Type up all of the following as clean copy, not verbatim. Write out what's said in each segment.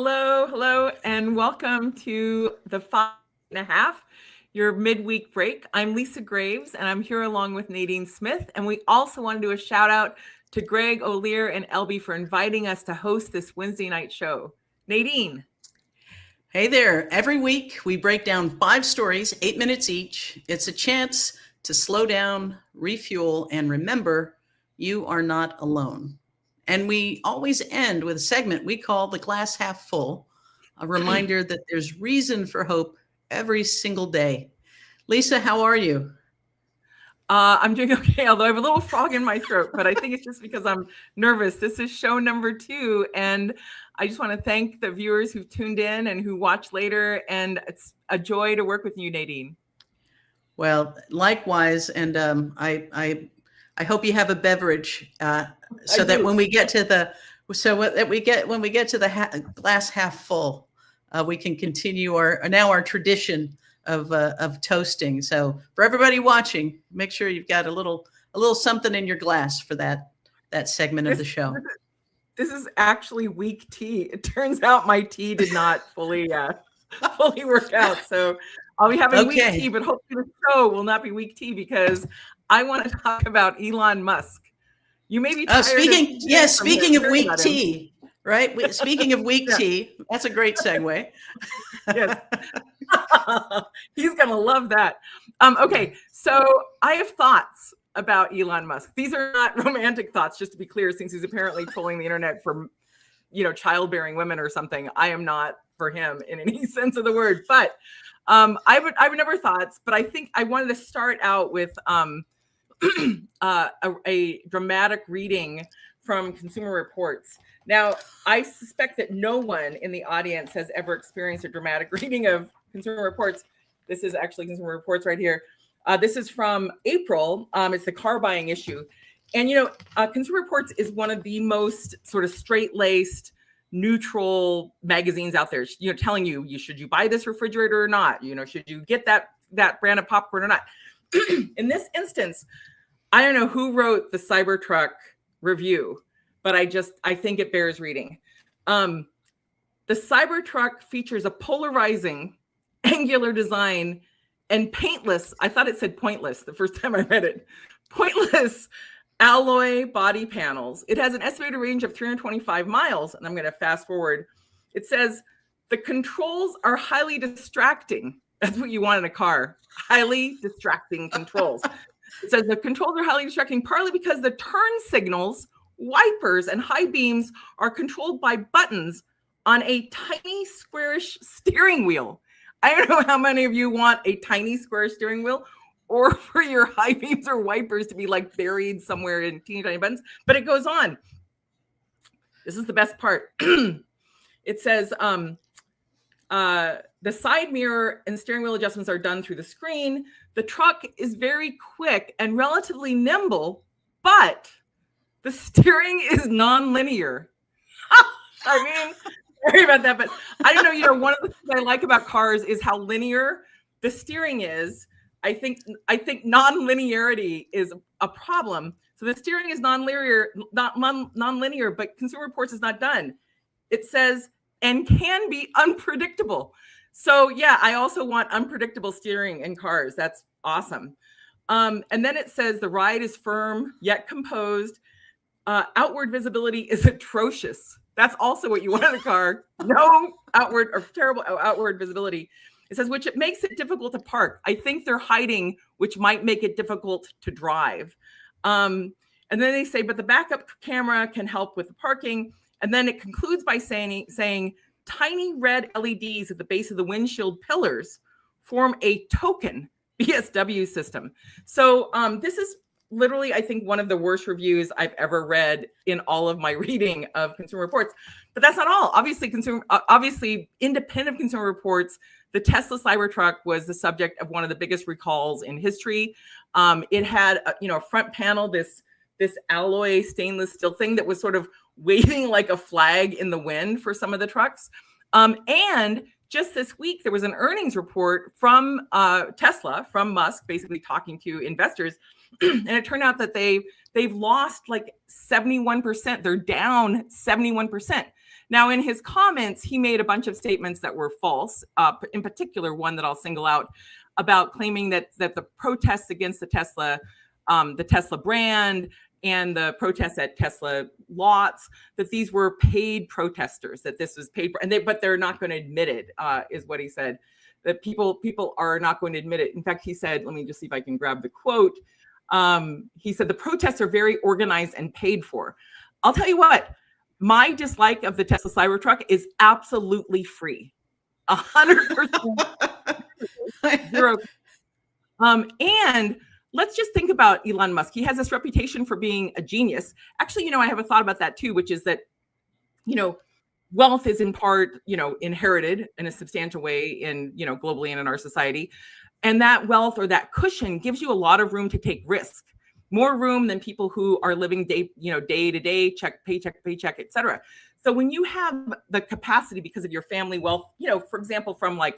Hello, and welcome to the 5.5, your midweek break. I'm Lisa Graves, and I'm here along with Nadine Smith. And we also want to do a shout out to Greg O'Lear and Elby for inviting us to host this Wednesday night show. Nadine. Hey there. Every week we break down 5 stories, 8 minutes each. It's a chance to slow down, refuel, and remember you are not alone. And we always end with a segment we call the glass half full, a reminder that there's reason for hope every single day. Lisa, how are you? I'm doing okay, although I have a little frog in my throat, but I think it's just because I'm nervous. This is show number 2, and I just want to thank the viewers who've tuned in and who watch later, and it's a joy to work with you, Nadine. Well, likewise, and I hope you have a beverage so that when we get to the glass half full, we can continue our tradition of toasting. So for everybody watching, make sure you've got a little something in your glass for that segment of the show. This is actually weak tea. It turns out my tea did not fully work out. So I'll be having weak tea, but hopefully the show will not be weak tea because I want to talk about Elon Musk. You may be tired speaking of weak tea, right? Speaking of weak tea, that's a great segue. Yes. He's going to love that. Okay, so I have thoughts about Elon Musk. These are not romantic thoughts, just to be clear, since he's apparently trolling the internet for, childbearing women or something. I am not for him in any sense of the word, but I have a number of thoughts, but I think I wanted to start out with a dramatic reading from Consumer Reports. Now, I suspect that no one in the audience has ever experienced a dramatic reading of Consumer Reports. This is actually Consumer Reports right here. This is from April. It's the car buying issue. And, Consumer Reports is one of the most sort of straight-laced, neutral magazines out there, telling you should you buy this refrigerator or not? Should you get that brand of popcorn or not? In this instance, I don't know who wrote the Cybertruck review, but I think it bears reading. The Cybertruck features a polarizing, angular design and paintless, I thought it said pointless the first time I read it, pointless alloy body panels. It has an estimated range of 325 miles, and I'm going to fast forward. It says, the controls are highly distracting. That's what you want in a car, highly distracting controls. It says the controls are highly distracting, partly because the turn signals, wipers, and high beams are controlled by buttons on a tiny squarish steering wheel. I don't know how many of you want a tiny square steering wheel or for your high beams or wipers to be like buried somewhere in teeny tiny buttons, but it goes on. This is the best part. It says the side mirror and steering wheel adjustments are done through the screen. The truck is very quick and relatively nimble, but the steering is non-linear. I mean, sorry about that, but I don't know, one of the things I like about cars is how linear the steering is. I think non-linearity is a problem. So the steering is non-linear, but Consumer Reports is not done. It says, and can be unpredictable. So yeah, I also want unpredictable steering in cars. That's awesome. And then it says the ride is firm yet composed. Outward visibility is atrocious. That's also what you want in a car. No outward or terrible outward visibility. It says, which it makes it difficult to park. I think they're hiding, which might make it difficult to drive. And then they say, but the backup camera can help with the parking. And then it concludes by saying tiny red LEDs at the base of the windshield pillars form a token BSW system. So this is literally, I think, one of the worst reviews I've ever read in all of my reading of Consumer Reports. But that's not all. Obviously, independent of Consumer Reports, the Tesla Cybertruck was the subject of one of the biggest recalls in history. It had, a front panel, this alloy stainless steel thing that was sort of waving like a flag in the wind for some of the trucks. And just this week, there was an earnings report from Tesla, from Musk, basically talking to investors. And it turned out that they've lost like 71%. They're down 71%. Now, in his comments, he made a bunch of statements that were false, in particular, one that I'll single out about claiming that the protests against the Tesla brand and the protests at Tesla lots, that these were paid protesters, that this was paid, but they're not going to admit it, is what he said. That people are not going to admit it. In fact, he said, let me just see if I can grab the quote. He said, the protests are very organized and paid for. I'll tell you what, my dislike of the Tesla Cybertruck is absolutely free. 100%. Zero. And let's just think about Elon Musk. He has this reputation for being a genius. Actually, I have a thought about that too, which is that, wealth is in part, inherited in a substantial way in, globally and in our society. And that wealth or that cushion gives you a lot of room to take risk, more room than people who are living day to day, paycheck to paycheck, et cetera. So when you have the capacity because of your family wealth, for example, from like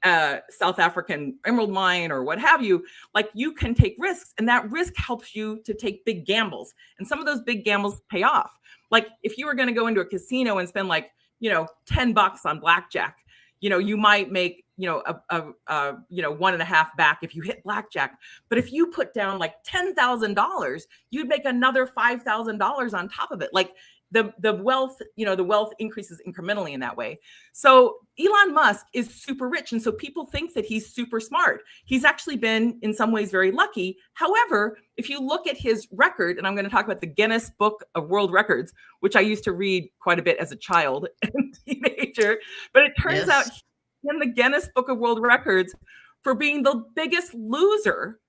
South African emerald mine or what have you, like you can take risks, and that risk helps you to take big gambles. And some of those big gambles pay off. Like if you were going to go into a casino and spend like, $10 on blackjack, you might make, a 1.5 back if you hit blackjack. But if you put down like $10,000, you'd make another $5,000 on top of it. Like the wealth, the wealth increases incrementally in that way. So Elon Musk is super rich. And so people think that he's super smart. He's actually been in some ways very lucky. However, if you look at his record, and I'm going to talk about the Guinness Book of World Records, which I used to read quite a bit as a child and teenager, but it turns out he's in the Guinness Book of World Records for being the biggest loser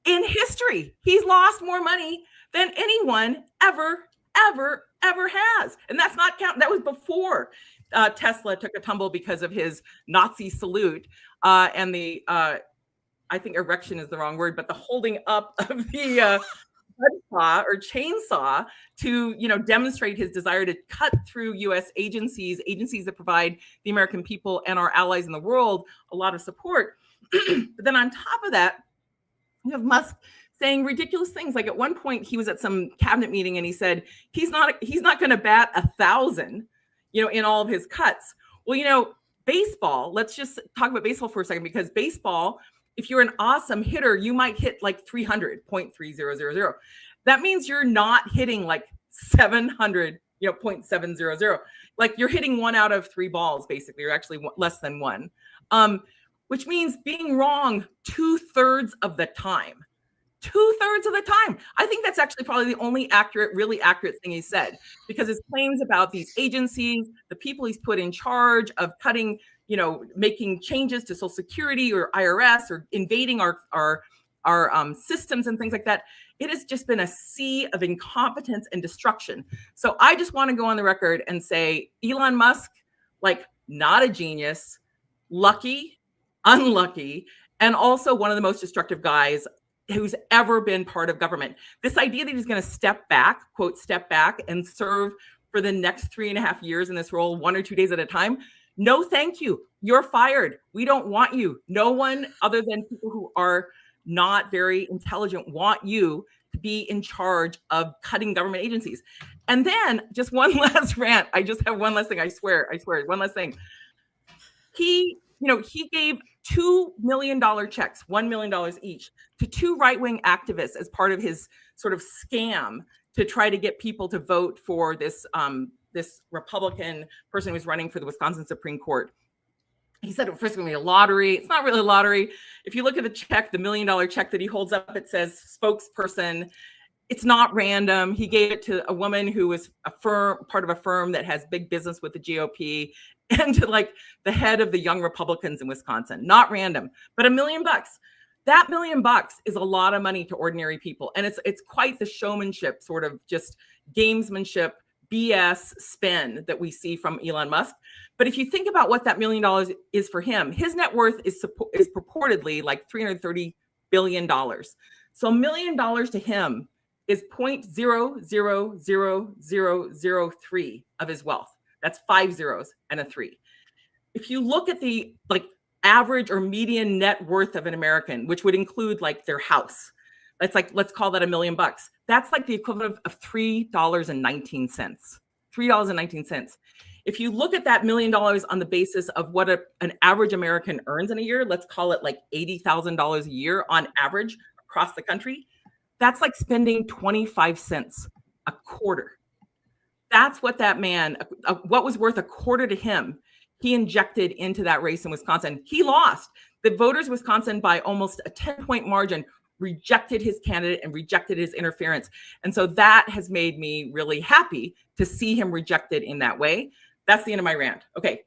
in history. He's lost more money than anyone ever has. And that's not count. That was before Tesla took a tumble because of his Nazi salute and the, I think erection is the wrong word, but the holding up of the saw or chainsaw to, demonstrate his desire to cut through U.S. agencies that provide the American people and our allies in the world a lot of support. But then on top of that, you have Musk saying ridiculous things. Like at one point he was at some cabinet meeting and he said he's not going to bat 1,000, in all of his cuts. Well, baseball, let's just talk about baseball for a second, because baseball, if you're an awesome hitter, you might hit like 300.3000. That means you're not hitting like 700, 0.700. Like you're hitting 1 out of 3 balls, basically, or actually less than 1, which means being wrong 2/3 of the time. 2/3 of the time. I think that's actually probably the only really accurate thing he said, because his claims about these agencies, the people he's put in charge of cutting, making changes to Social Security or IRS or invading our systems and things like that. It has just been a sea of incompetence and destruction. So I just want to go on the record and say Elon Musk, like not a genius, lucky, unlucky, and also one of the most destructive guys who's ever been part of government. This idea that he's going to step back, quote, step back and serve for the next 3.5 years in this role, 1 or 2 days at a time. No, thank you. You're fired. We don't want you. No one other than people who are not very intelligent want you to be in charge of cutting government agencies. And then just one last rant. I just have one last thing. I swear, one last thing. He gave $2 million checks, $1 million each, to 2 right-wing activists as part of his sort of scam to try to get people to vote for this Republican person who was running for the Wisconsin Supreme Court. He said it was first going to be a lottery. It's not really a lottery. If you look at the check, the $1 million check that he holds up, it says spokesperson. It's not random. He gave it to a woman who was part of a firm that has big business with the GOP, and to like the head of the Young Republicans in Wisconsin. Not random, but $1 million. That $1 million is a lot of money to ordinary people. And it's quite the showmanship, sort of just gamesmanship, BS spin that we see from Elon Musk. But if you think about what that $1 million is for him, his net worth is purportedly like $330 billion. So $1 million to him is 0.00003 of his wealth. That's 5 zeros and a 3. If you look at the like average or median net worth of an American, which would include like their house, that's like, let's call that $1 million. That's like the equivalent of $3.19. $3.19. If you look at that $1 million on the basis of what an average American earns in a year, let's call it like $80,000 a year on average across the country, that's like spending 25 cents a quarter. That's what that man, what was worth a quarter to him, he injected into that race in Wisconsin. He lost. The voters of Wisconsin by almost a 10-point margin rejected his candidate and rejected his interference. And so that has made me really happy to see him rejected in that way. That's the end of my rant. Okay,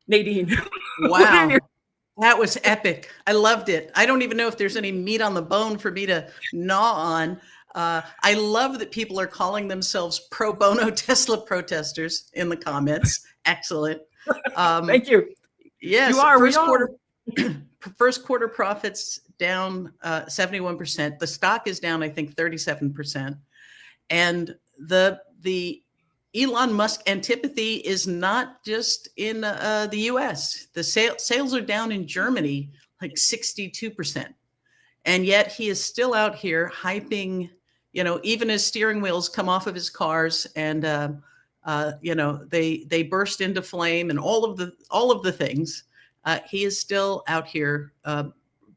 Nadine. Wow. That was epic. I loved it. I don't even know if there's any meat on the bone for me to gnaw on. I love that people are calling themselves pro bono Tesla protesters in the comments. Excellent. Thank you. Yes. You are. First quarter profits down 71%. The stock is down, I think, 37%. And the Elon Musk antipathy is not just in the US. The sales are down in Germany like 62%. And yet he is still out here hyping, even as steering wheels come off of his cars and, they burst into flame and all of the things. He is still out here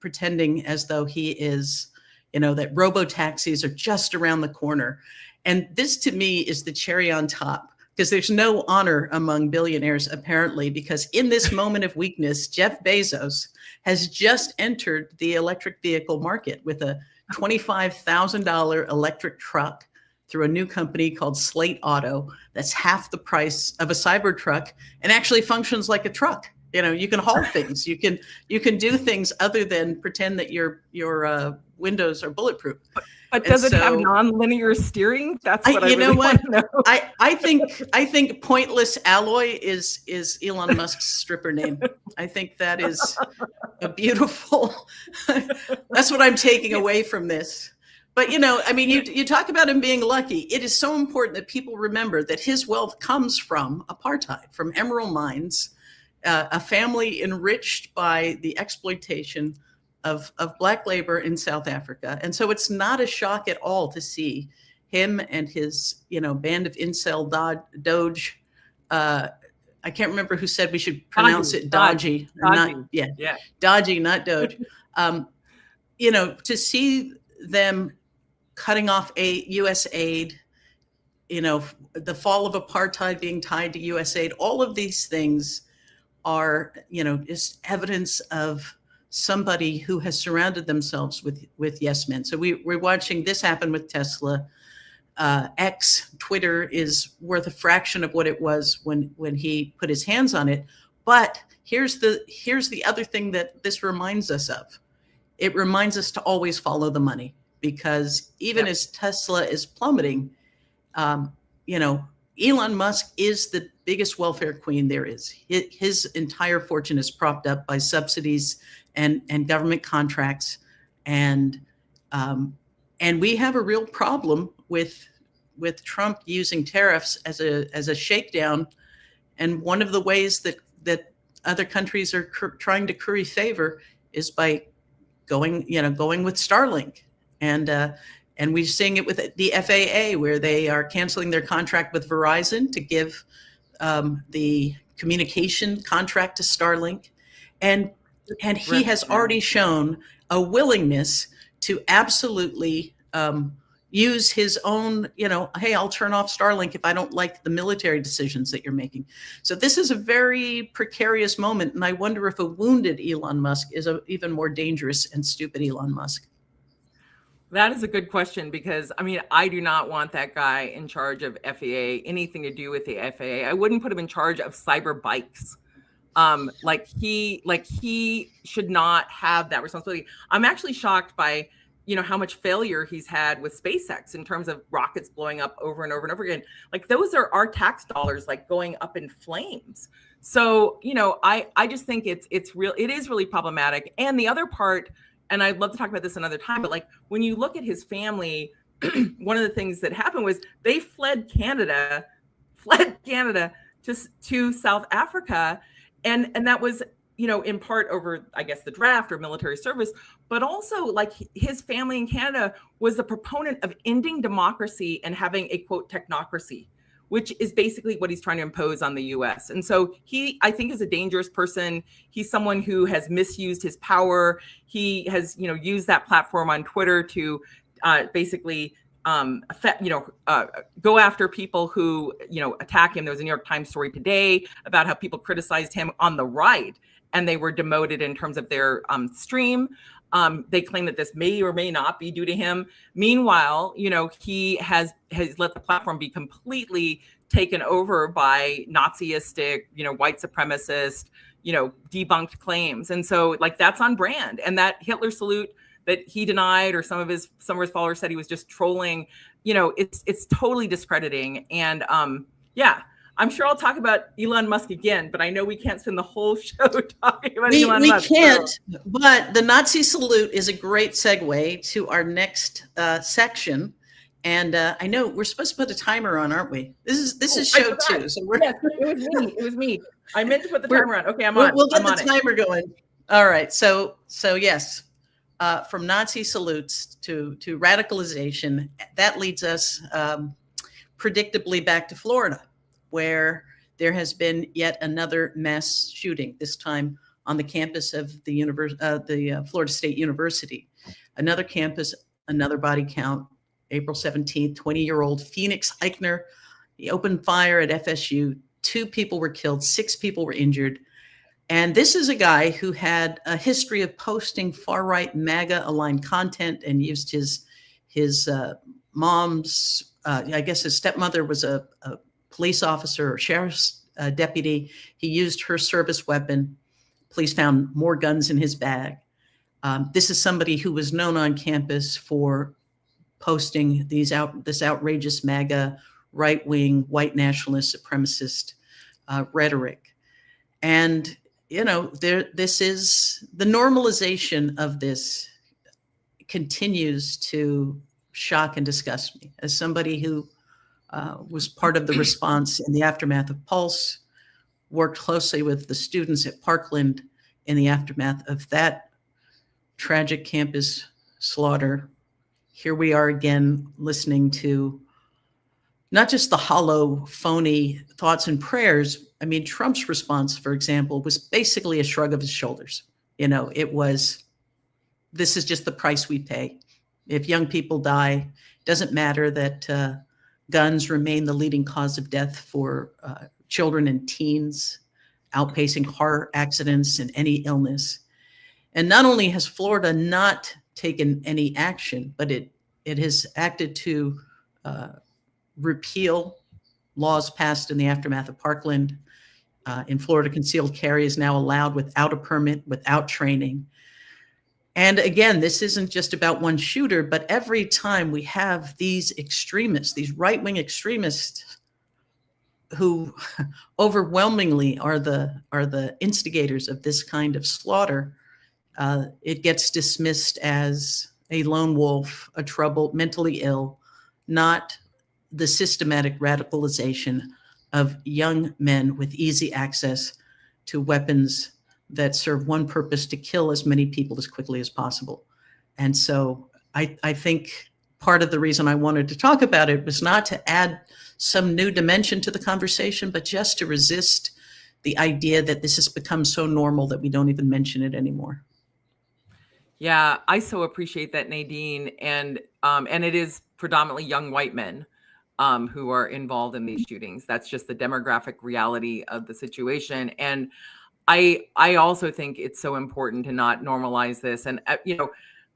pretending as though he is, that robo-taxis are just around the corner. And this to me is the cherry on top, because there's no honor among billionaires, apparently, because in this moment of weakness, Jeff Bezos has just entered the electric vehicle market with a $25,000 electric truck through a new company called Slate Auto that's half the price of a Cybertruck and actually functions like a truck. You can haul things. You can do things other than pretend that your windows are bulletproof. But does it have non-linear steering? That's what I really want to know. I think pointless alloy is Elon Musk's stripper name. I think that is a beautiful. That's what I'm taking away from this. But you talk about him being lucky. It is so important that people remember that his wealth comes from apartheid, from emerald mines. A family enriched by the exploitation of Black labor in South Africa. And so it's not a shock at all to see him and his, band of incel doge. I can't remember who said we should pronounce it dodgy. Dodgy, not doge. To see them cutting off U.S. aid, the fall of apartheid being tied to U.S. aid, all of these things are, just evidence of somebody who has surrounded themselves with yes men. So we're watching this happen with Tesla. X, Twitter, is worth a fraction of what it was when he put his hands on it. But here's the other thing that this reminds us of. It reminds us to always follow the money, because even as Tesla is plummeting, Elon Musk is the biggest welfare queen there is. His entire fortune is propped up by subsidies and government contracts, and we have a real problem with Trump using tariffs as a shakedown. And one of the ways that other countries are trying to curry favor is by going with Starlink, and we're seeing it with the FAA, where they are canceling their contract with Verizon to give the communication contract to Starlink. And he has already shown a willingness to absolutely use his own, hey, I'll turn off Starlink if I don't like the military decisions that you're making. So this is a very precarious moment. And I wonder if a wounded Elon Musk is an even more dangerous and stupid Elon Musk. That is a good question, because I do not want that guy in charge of FAA, anything to do with the FAA. I wouldn't put him in charge of cyber bikes. He should not have that responsibility. I'm actually shocked by, how much failure he's had with SpaceX in terms of rockets blowing up over and over and over again. Like, those are our tax dollars, like, going up in flames. So, I just think it is really problematic. And the other part, and I'd love to talk about this another time, but like, when you look at his family, one of the things that happened was they fled Canada to South Africa. And that was, in part over, I guess, the draft or military service, but also like his family in Canada was the proponent of ending democracy and having a quote technocracy, which is basically what he's trying to impose on the US. And so he, I think, is a dangerous person. He's someone who has misused his power. He has, used that platform on Twitter to basically go after people who, attack him. There was a New York Times story today about how people criticized him on the right and they were demoted in terms of their stream. They claim that this may or may not be due to him. Meanwhile, he has let the platform be completely taken over by Nazistic, white supremacist, debunked claims. And so that's on brand. And that Hitler salute that he denied, or some of his followers said he was just trolling, it's totally discrediting. And I'm sure I'll talk about Elon Musk again, but I know we can't spend the whole show talking about Elon Musk. We can't, but the Nazi salute is a great segue to our next section. And I know we're supposed to put a timer on, aren't we? This is show 2. So yes, it was me. I meant to put the timer on. Okay, I'm on. We'll get the timer going. All right. So yes, from Nazi salutes to radicalization, that leads us predictably back to Florida, where there has been yet another mass shooting, this time on the campus of the Florida State University. Another campus, another body count, April 17th, 20-year-old Phoenix Eichner. He opened fire at FSU. 2 people were killed, 6 people were injured. And this is a guy who had a history of posting far-right MAGA-aligned content and used his mom's, I guess his stepmother was a police officer or sheriff's deputy. He used her service weapon. Police found more guns in his bag. This is somebody who was known on campus for posting this outrageous MAGA, right-wing, white nationalist, supremacist rhetoric. And, this is the normalization of this continues to shock and disgust me as somebody who was part of the response in the aftermath of Pulse, worked closely with the students at Parkland in the aftermath of that tragic campus slaughter. Here we are again listening to not just the hollow, phony thoughts and prayers. I mean, Trump's response, for example, was basically a shrug of his shoulders. It was, this is just the price we pay. If young people die, it doesn't matter that guns remain the leading cause of death for children and teens, outpacing heart accidents and any illness. And not only has Florida not taken any action, but it has acted to repeal laws passed in the aftermath of Parkland. In Florida, concealed carry is now allowed without a permit, without training. And again, this isn't just about one shooter, but every time we have these extremists, these right-wing extremists who overwhelmingly are the instigators of this kind of slaughter, it gets dismissed as a lone wolf, a troubled, mentally ill, not the systematic radicalization of young men with easy access to weapons that serve one purpose: to kill as many people as quickly as possible. And so I think part of the reason I wanted to talk about it was not to add some new dimension to the conversation, but just to resist the idea that this has become so normal that we don't even mention it anymore. Yeah, I so appreciate that, Nadine. And it is predominantly young white men who are involved in these shootings. That's just the demographic reality of the situation. And I also think it's so important to not normalize this. And,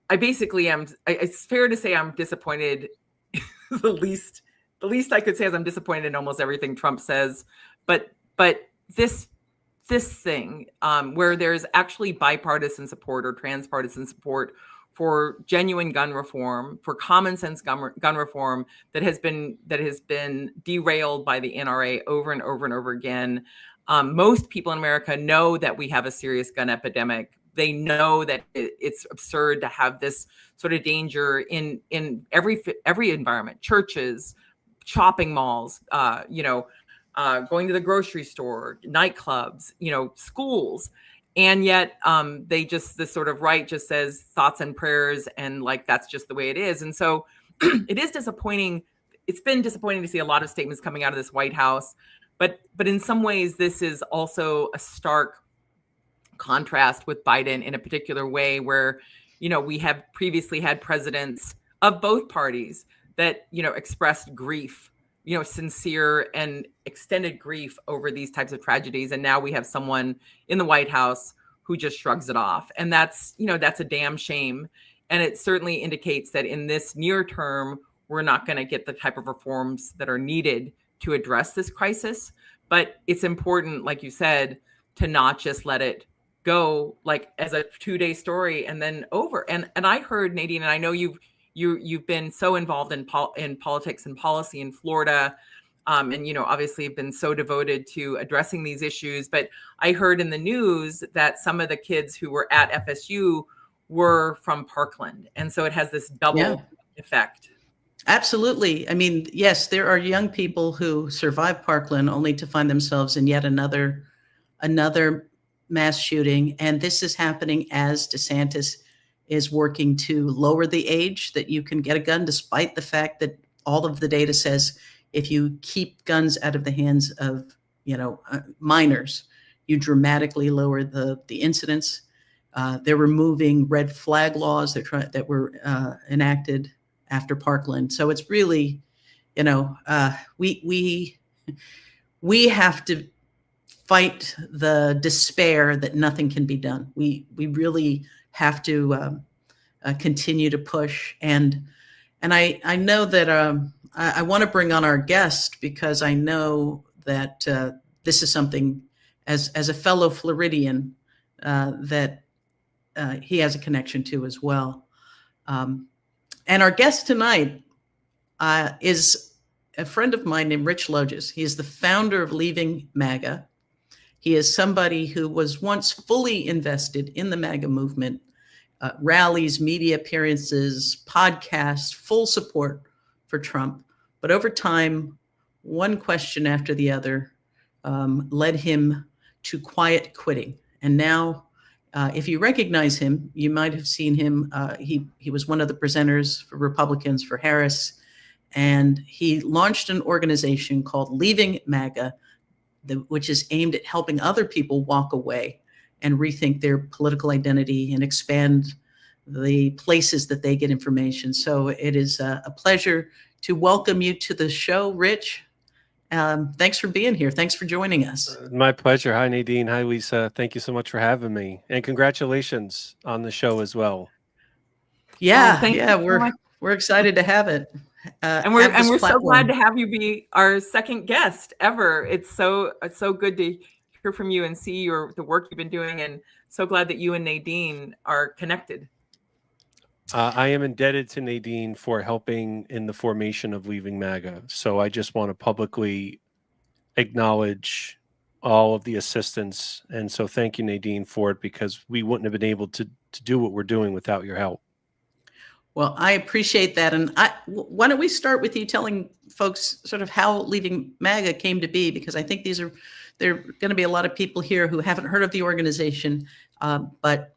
I basically am, it's fair to say I'm disappointed. the least I could say is I'm disappointed in almost everything Trump says. But this thing where there's actually bipartisan support or transpartisan support for genuine gun reform, for common sense gun reform that has been derailed by the NRA over and over and over again. Most people in America know that we have a serious gun epidemic. They know that it's absurd to have this sort of danger in every environment: churches, shopping malls, going to the grocery store, nightclubs, schools. And yet this sort of right just says thoughts and prayers, and that's just the way it is. And so it is disappointing it's been disappointing to see a lot of statements coming out of this White House, but in some ways, this is also a stark contrast with Biden in a particular way where, we have previously had presidents of both parties that, expressed grief, sincere and extended grief over these types of tragedies. And now we have someone in the White House who just shrugs it off. And that's a damn shame. And it certainly indicates that in this near term, we're not going to get the type of reforms that are needed to address this crisis. But it's important, like you said, to not just let it go like as a 2-day story and then over. And I heard, Nadine, and I know you've been so involved in politics and policy in Florida, and obviously have been so devoted to addressing these issues. But I heard in the news that some of the kids who were at FSU were from Parkland, and so it has this double effect. Absolutely. I mean, yes, there are young people who survive Parkland only to find themselves in yet another mass shooting. And this is happening as DeSantis is working to lower the age that you can get a gun, despite the fact that all of the data says if you keep guns out of the hands of, minors, you dramatically lower the incidence. They're removing red flag laws that were enacted after Parkland. So it's really, we have to fight the despair that nothing can be done. We really have to continue to push. And I know that I want to bring on our guest because I know that this is something as a fellow Floridian that he has a connection to as well. And our guest tonight is a friend of mine named Rich Loges. He is the founder of Leaving MAGA. He is somebody who was once fully invested in the MAGA movement, rallies, media appearances, podcasts, full support for Trump. But over time, one question after the other led him to quiet quitting. And now, if you recognize him, you might have seen him. He was one of the presenters for Republicans for Harris, and he launched an organization called Leaving MAGA, which is aimed at helping other people walk away and rethink their political identity and expand the places that they get information. So it is a pleasure to welcome you to the show, Rich. Thanks for being here. Thanks for joining us. My pleasure. Hi, Nadine. Hi, Lisa. Thank you so much for having me. And congratulations on the show as well. Yeah, we're excited to have it. And we're so glad to have you be our second guest ever. It's so good to hear from you and see the work you've been doing, and so glad that you and Nadine are connected. I am indebted to Nadine for helping in the formation of Leaving MAGA. So I just want to publicly acknowledge all of the assistance. And so thank you, Nadine, for it, because we wouldn't have been able to do what we're doing without your help. Well, I appreciate that. And why don't we start with you telling folks sort of how Leaving MAGA came to be, because I think there are going to be a lot of people here who haven't heard of the organization, but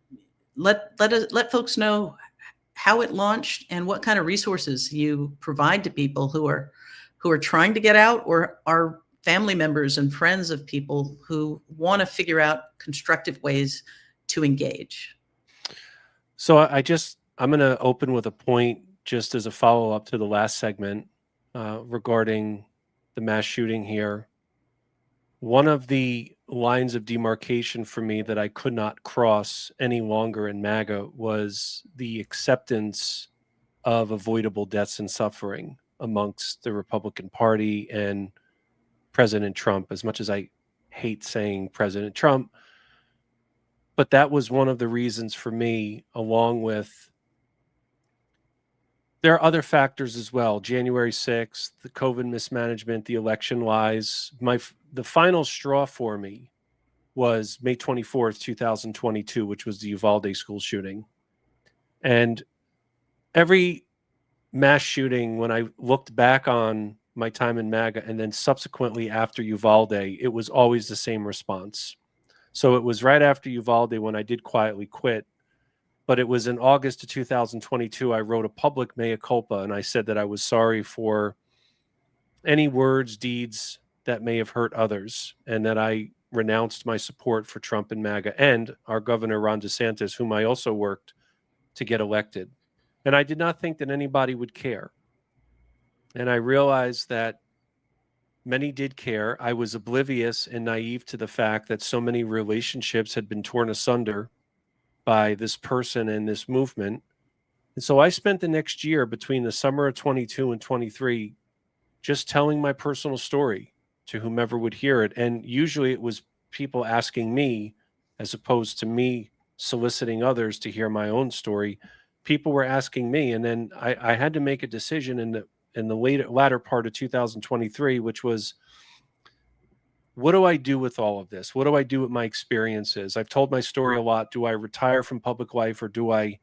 let folks know how it launched and what kind of resources you provide to people who are trying to get out or are family members and friends of people who want to figure out constructive ways to engage. So I'm going to open with a point just as a follow-up to the last segment regarding the mass shooting here. One of the lines of demarcation for me that I could not cross any longer in MAGA was the acceptance of avoidable deaths and suffering amongst the Republican Party and President Trump, as much as I hate saying President Trump. But that was one of the reasons for me, along with there are other factors as well. January 6th, the COVID mismanagement, the election lies. The final straw for me was May 24th, 2022, which was the Uvalde school shooting. And every mass shooting, when I looked back on my time in MAGA and then subsequently after Uvalde, it was always the same response. So it was right after Uvalde when I did quietly quit. But it was in August of 2022, I wrote a public mea culpa, and I said that I was sorry for any words, deeds that may have hurt others, and that I renounced my support for Trump and MAGA and our governor, Ron DeSantis, whom I also worked to get elected. And I did not think that anybody would care. And I realized that many did care. I was oblivious and naive to the fact that so many relationships had been torn asunder by this person and this movement. And so I spent the next year between the summer of 22 and 23 just telling my personal story to whomever would hear it. And usually it was people asking me, as opposed to me soliciting others to hear my own story. People were asking me, and then I had to make a decision in the latter part of 2023, which was, what do I do with all of this? What do I do with my experiences? I've told my story a lot. Do I retire from public life, or do I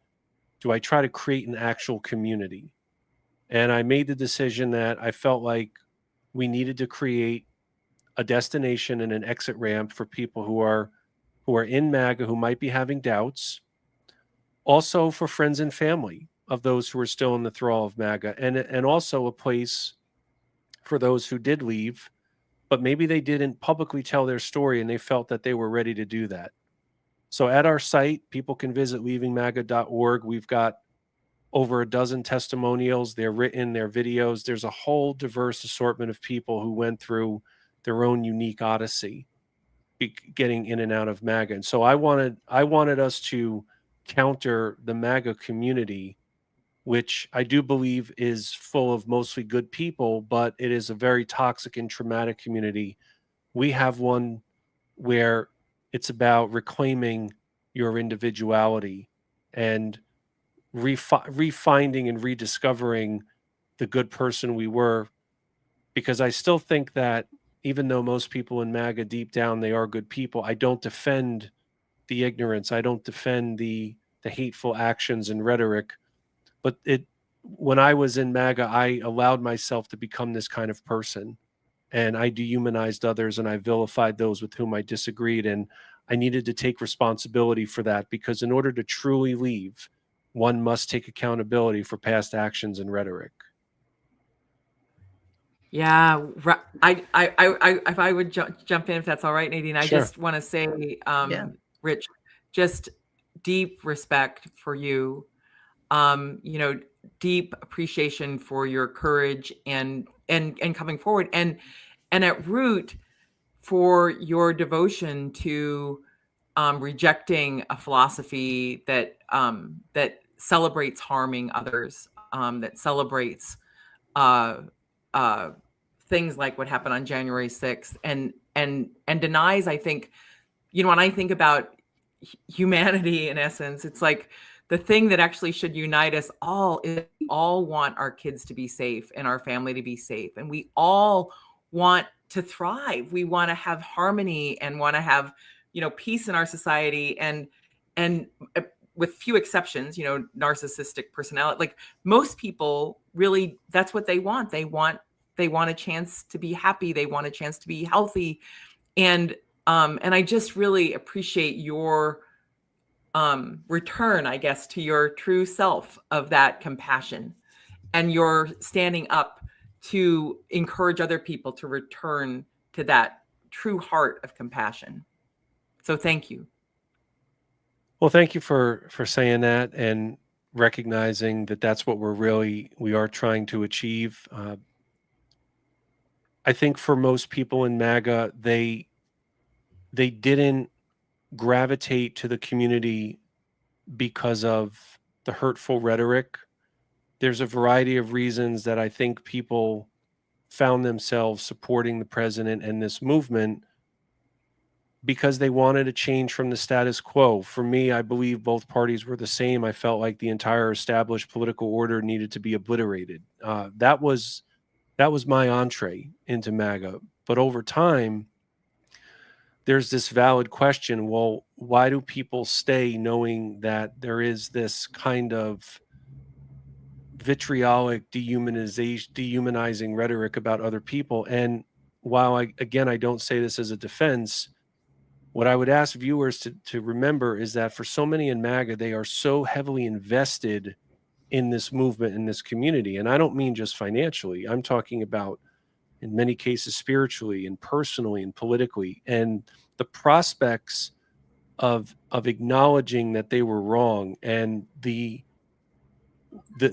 try to create an actual community? And I made the decision that I felt like we needed to create a destination and an exit ramp for people who are in MAGA, who might be having doubts, also for friends and family of those who are still in the thrall of MAGA, and also a place for those who did leave, but maybe they didn't publicly tell their story and they felt that they were ready to do that. So at our site, people can visit leavingmaga.org. We've got over a dozen testimonials. They're written, they're videos. There's a whole diverse assortment of people who went through their own unique odyssey getting in and out of MAGA. And so I wanted us to counter the MAGA community, which I do believe is full of mostly good people, but it is a very toxic and traumatic community. We have one where it's about reclaiming your individuality and refinding and rediscovering the good person we were. Because I still think that even though most people in MAGA deep down, they are good people, I don't defend the ignorance. I don't defend the hateful actions and rhetoric. But when I was in MAGA, I allowed myself to become this kind of person, and I dehumanized others, and I vilified those with whom I disagreed. And I needed to take responsibility for that, because in order to truly leave, one must take accountability for past actions and rhetoric. Yeah, if I would jump in, if that's all right, Nadine, I Sure. just want to say, Yeah. Rich, just deep respect for you. Deep appreciation for your courage and coming forward, and at root for your devotion to rejecting a philosophy that celebrates harming others, that celebrates things like what happened on January 6th, and denies, I think, when I think about humanity, in essence, it's like the thing that actually should unite us all is we all want our kids to be safe and our family to be safe. And we all want to thrive. We want to have harmony and want to have, peace in our society. And with few exceptions, narcissistic personality, like most people really, that's what they want. They want a chance to be happy. They want a chance to be healthy. And I just really appreciate your return, I guess, to your true self of that compassion, and your standing up to encourage other people to return to that true heart of compassion. So thank you. Well, thank you for saying that and recognizing that that's what we are trying to achieve. I think for most people in MAGA, they didn't gravitate to the community because of the hurtful rhetoric. There's a variety of reasons that I think people found themselves supporting the president and this movement because they wanted a change from the status quo. For me, I believe both parties were the same. I felt like the entire established political order needed to be obliterated. That was my entree into MAGA. But over time, there's this valid question. Well, why do people stay knowing that there is this kind of vitriolic dehumanizing rhetoric about other people? And while I don't say this as a defense, what I would ask viewers to remember is that for so many in MAGA, they are so heavily invested in this movement, in this community. And I don't mean just financially. I'm talking about in many cases spiritually and personally and politically. And the prospects of acknowledging that they were wrong, and the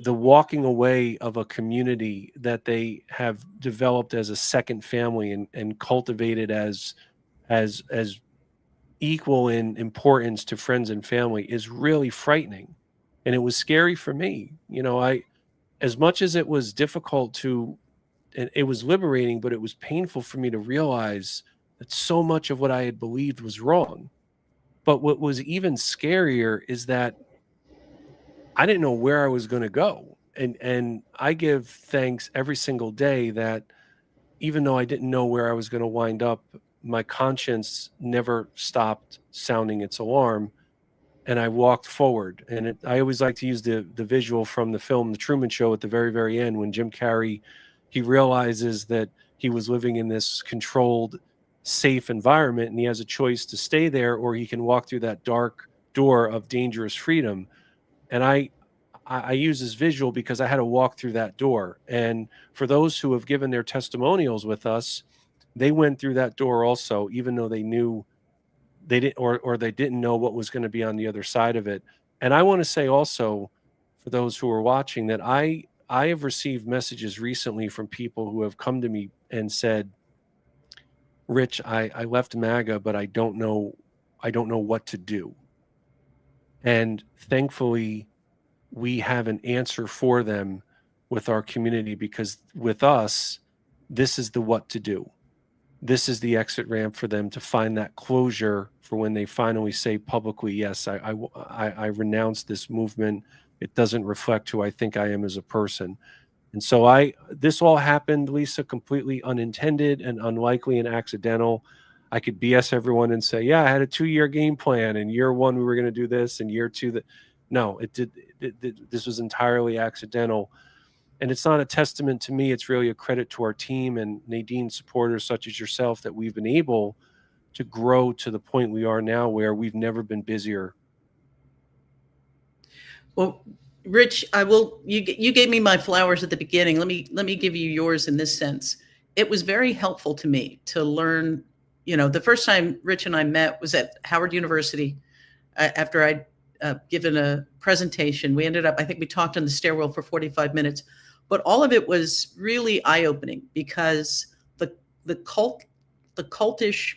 walking away of a community that they have developed as a second family and cultivated as equal in importance to friends and family is really frightening. And it was scary for me. As much as it was difficult to, and it was liberating, but it was painful for me to realize that so much of what I had believed was wrong. But what was even scarier is that I didn't know where I was going to go. And I give thanks every single day that even though I didn't know where I was going to wind up, my conscience never stopped sounding its alarm, and I walked forward. And I always like to use the visual from the film The Truman Show at the very, very end, when Jim Carrey, he realizes that he was living in this controlled, safe environment, and he has a choice to stay there, or he can walk through that dark door of dangerous freedom. And I use this visual because I had to walk through that door. And for those who have given their testimonials with us, they went through that door also, even though they knew they didn't, or they didn't know what was going to be on the other side of it. And I want to say also, for those who are watching, that I have received messages recently from people who have come to me and said, Rich, I left MAGA, but I don't know what to do. And thankfully, we have an answer for them with our community, because with us, this is the what to do. This is the exit ramp for them to find that closure for when they finally say publicly, yes, I renounce this movement. It doesn't reflect who I think I am as a person. And so this all happened, Lisa, completely unintended and unlikely and accidental. I could BS everyone and say, yeah, I had a 2-year game plan, and year 1 we were going to do this, and year 2 that. No, this was entirely accidental. And it's not a testament to me. It's really a credit to our team and Nadine supporters such as yourself that we've been able to grow to the point we are now, where we've never been busier. Well, Rich, you gave me my flowers at the beginning. Let me give you yours in this sense. It was very helpful to me to learn, the first time Rich and I met was at Howard University after I'd given a presentation. We ended up, I think we talked on the stairwell for 45 minutes, but all of it was really eye-opening, because the cultish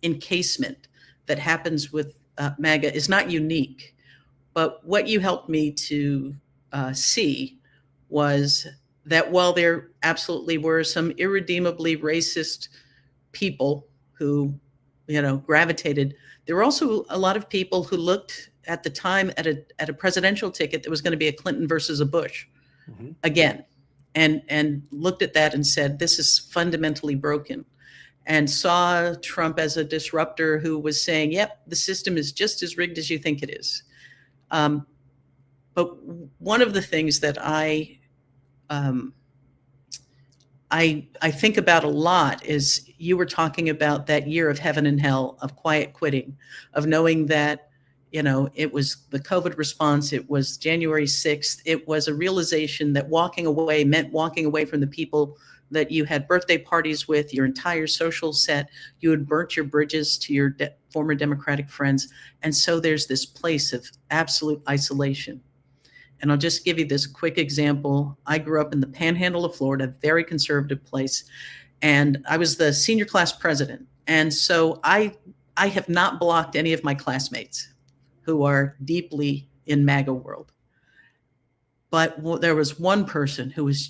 encasement that happens with MAGA is not unique. But what you helped me to see was that while there absolutely were some irredeemably racist people who, gravitated, there were also a lot of people who looked at the time at a presidential ticket that was going to be a Clinton versus a Bush again, and looked at that and said, this is fundamentally broken, and saw Trump as a disruptor who was saying, yep, the system is just as rigged as you think it is. But one of the things that I think about a lot is, you were talking about that year of heaven and hell, of quiet quitting, of knowing that, it was the COVID response, it was January 6th, it was a realization that walking away meant walking away from the people that you had birthday parties with, your entire social set. You had burnt your bridges to your former Democratic friends. And so there's this place of absolute isolation. And I'll just give you this quick example. I grew up in the panhandle of Florida, very conservative place, and I was the senior class president. And so I have not blocked any of my classmates who are deeply in MAGA world. But there was one person who was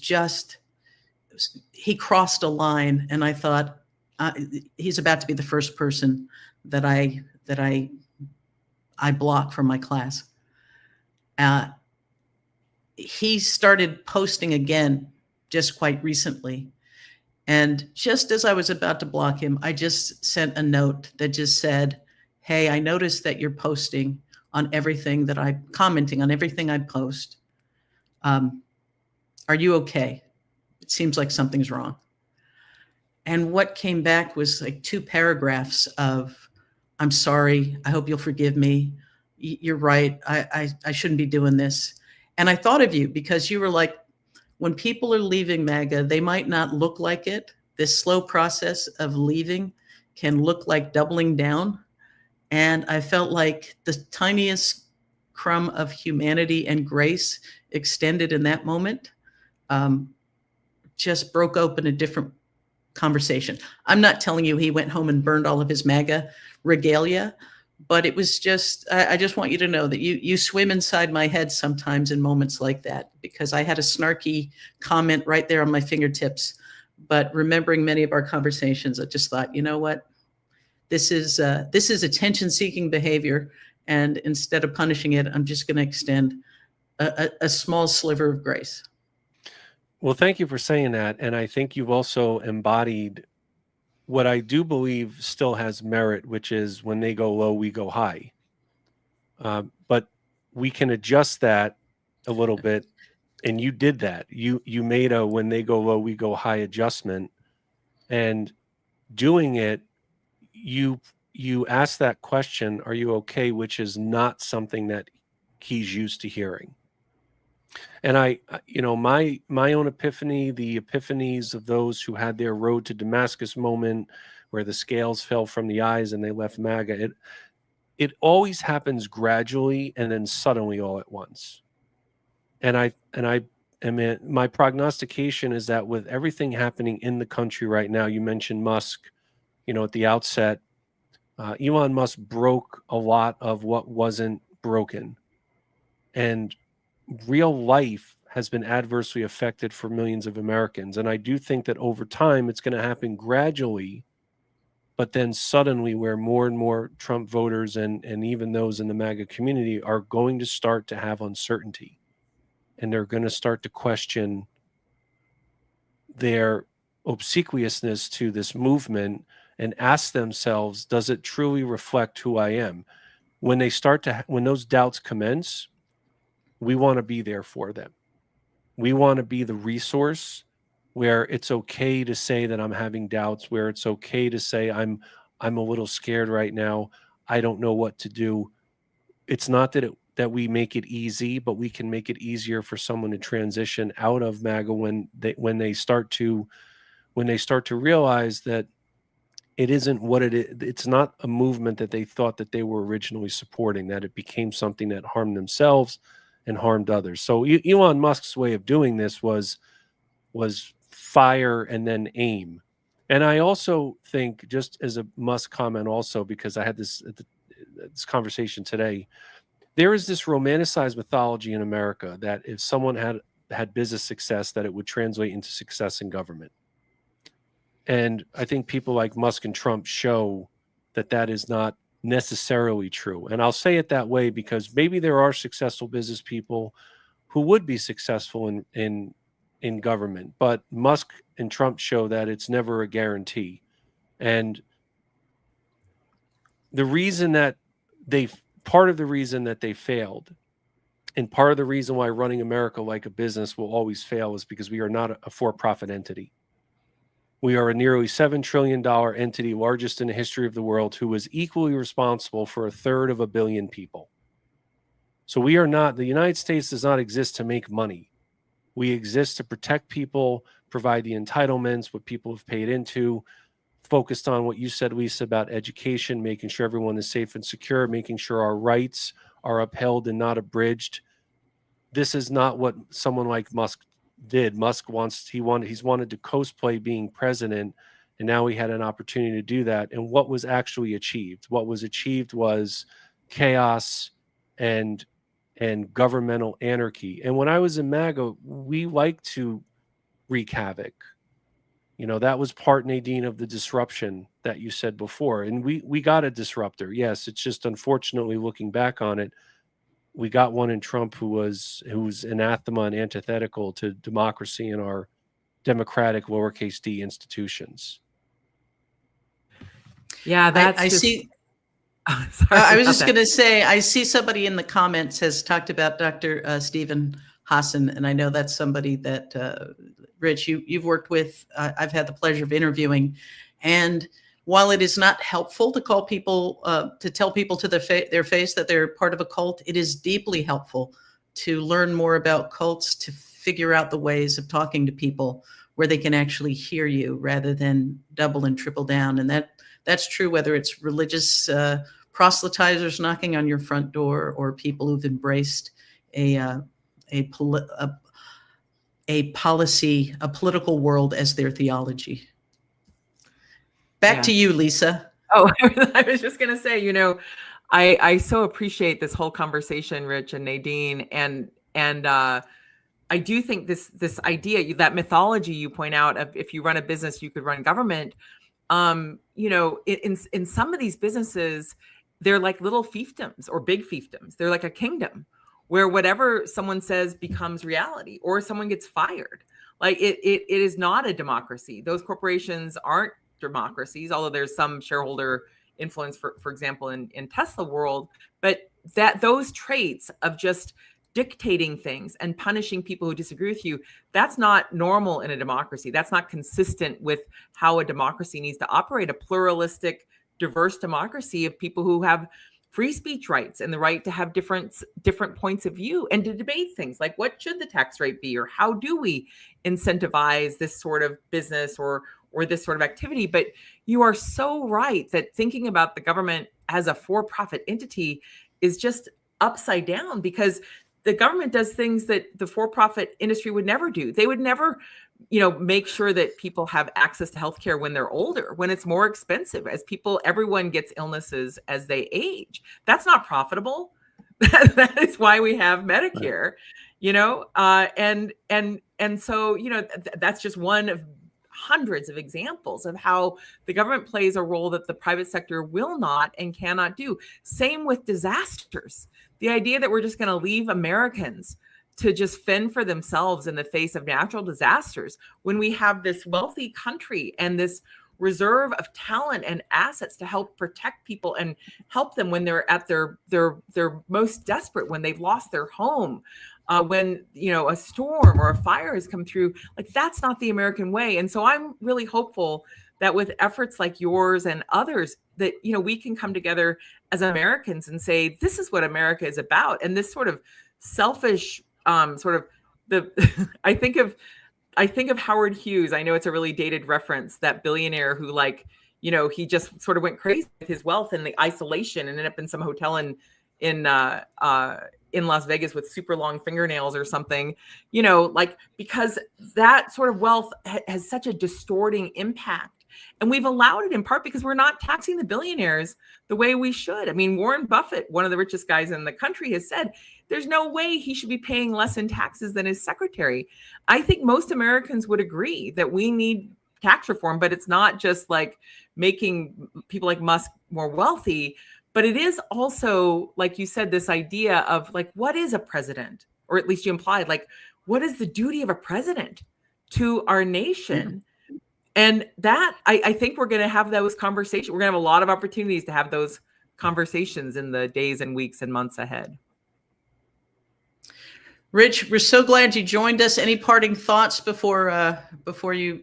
he crossed a line, and I thought, he's about to be the first person that I block from my class. He started posting again just quite recently. And just as I was about to block him, I just sent a note that just said, hey, I noticed that you're posting on everything commenting on everything I post. Are you okay? It seems like something's wrong. And what came back was like 2 paragraphs of, I'm sorry, I hope you'll forgive me. You're right, I shouldn't be doing this. And I thought of you, because you were like when people are leaving MAGA, they might not look like it. This slow process of leaving can look like doubling down. And I felt like the tiniest crumb of humanity and grace extended in that moment just broke open a different conversation. I'm not telling you he went home and burned all of his MAGA regalia, but it was just, I just want you to know that you swim inside my head sometimes in moments like that, because I had a snarky comment right there on my fingertips. But remembering many of our conversations, I just thought, you know what? This is attention-seeking behavior, and instead of punishing it, I'm just going to extend a small sliver of grace. Well, thank you for saying that. And I think you've also embodied what I do believe still has merit, which is when they go low, we go high. But we can adjust that a little bit. And you did that. You made a when they go low, we go high adjustment. And doing it, you ask that question, are you okay? Which is not something that he's used to hearing. And my own epiphany, the epiphanies of those who had their road to Damascus moment where the scales fell from the eyes and they left MAGA, it always happens gradually and then suddenly all at once. And I mean, my prognostication is that with everything happening in the country right now, you mentioned Musk, at the outset, Elon Musk broke a lot of what wasn't broken. And real life has been adversely affected for millions of Americans. And I do think that over time, it's going to happen gradually, but then suddenly where more and more Trump voters and even those in the MAGA community are going to start to have uncertainty. And they're going to start to question their obsequiousness to this movement and ask themselves, does it truly reflect who I am? When those doubts commence, we want to be there for them. We want to be the resource where it's okay to say that I'm having doubts, where it's okay to say I'm a little scared right now. I don't know what to do. It's not that we make it easy, but we can make it easier for someone to transition out of MAGA when they start to realize that it isn't what it is. It's not a movement that they thought that they were originally supporting, that it became something that harmed themselves and harmed others. So Elon Musk's way of doing this was fire and then aim. And I also think, just as a Musk comment also, because I had this conversation today, there is this romanticized mythology in America that if someone had business success, that it would translate into success in government. And I think people like Musk and Trump show that that is not necessarily true. And I'll say it that way because maybe there are successful business people who would be successful in government, but Musk and Trump show that it's never a guarantee. And part of the reason that they failed, and part of the reason why running America like a business will always fail, is because we are not a for-profit entity. We are a nearly $7 trillion entity, largest in the history of the world, who is equally responsible for 1/3 of a billion people. So the United States does not exist to make money. We exist to protect people, provide the entitlements, what people have paid into, focused on what you said, Lisa, about education, making sure everyone is safe and secure, making sure our rights are upheld and not abridged. This is not what someone like Musk did. He's wanted to cosplay being president, and now he had an opportunity to do that. And what was actually achieved? What was achieved was chaos and governmental anarchy. And when I was in MAGA, we like to wreak havoc. That was part, Nadine, of the disruption that you said before. And we got a disruptor. Yes, it's just unfortunately, looking back on it, we got one in Trump who's anathema and antithetical to democracy and our democratic lowercase d institutions. Yeah, I see. Oh, sorry I was about just that. going to say, I see somebody in the comments has talked about Dr. Stephen Hassan, and I know that's somebody that, Rich, you've worked with. I've had the pleasure of interviewing, and while it is not helpful to tell people to their face that they're part of a cult, it is deeply helpful to learn more about cults, to figure out the ways of talking to people where they can actually hear you rather than double and triple down. And that's true whether it's religious proselytizers knocking on your front door or people who've embraced a political world as their theology. Back to you, Lisa. Oh, I was just going to say, I so appreciate this whole conversation, Rich and Nadine, and I do think this idea, that mythology you point out of if you run a business, you could run government. In some of these businesses, they're like little fiefdoms or big fiefdoms. They're like a kingdom where whatever someone says becomes reality, or someone gets fired. Like it is not a democracy. Those corporations aren't democracies, although there's some shareholder influence, for example, in Tesla world. But those traits of just dictating things and punishing people who disagree with you, that's not normal in a democracy. That's not consistent with how a democracy needs to operate, a pluralistic, diverse democracy of people who have free speech rights and the right to have different points of view and to debate things like what should the tax rate be, or how do we incentivize this sort of business or this sort of activity. But you are so right that thinking about the government as a for-profit entity is just upside down, because the government does things that the for-profit industry would never do. They would never, make sure that people have access to healthcare when they're older, when it's more expensive, as everyone gets illnesses as they age. That's not profitable. That is why we have Medicare, and so, that's just one of hundreds of examples of how the government plays a role that the private sector will not and cannot do. Same with disasters. The idea that we're just going to leave Americans to just fend for themselves in the face of natural disasters, when we have this wealthy country and this reserve of talent and assets to help protect people and help them when they're at their most desperate, when they've lost their home, when a storm or a fire has come through. Like, that's not the American way. And so I'm really hopeful that with efforts like yours and others, that we can come together as Americans and say, this is what America is about. And this sort of selfish I think of Howard Hughes. I know it's a really dated reference, that billionaire who he just sort of went crazy with his wealth and the isolation and ended up in some hotel in Las Vegas with super long fingernails or something, because that sort of wealth has such a distorting impact. And we've allowed it in part because we're not taxing the billionaires the way we should. I mean, Warren Buffett, one of the richest guys in the country, has said there's no way he should be paying less in taxes than his secretary. I think most Americans would agree that we need tax reform, but it's not just like making people like Musk more wealthy, but it is also, like you said, this idea of like, what is a president? Or at least you implied, like, what is the duty of a president to our nation? Mm-hmm. And that, I think we're going to have those conversations. We're going to have a lot of opportunities to have those conversations in the days and weeks and months ahead. Rich, we're so glad you joined us. Any parting thoughts before you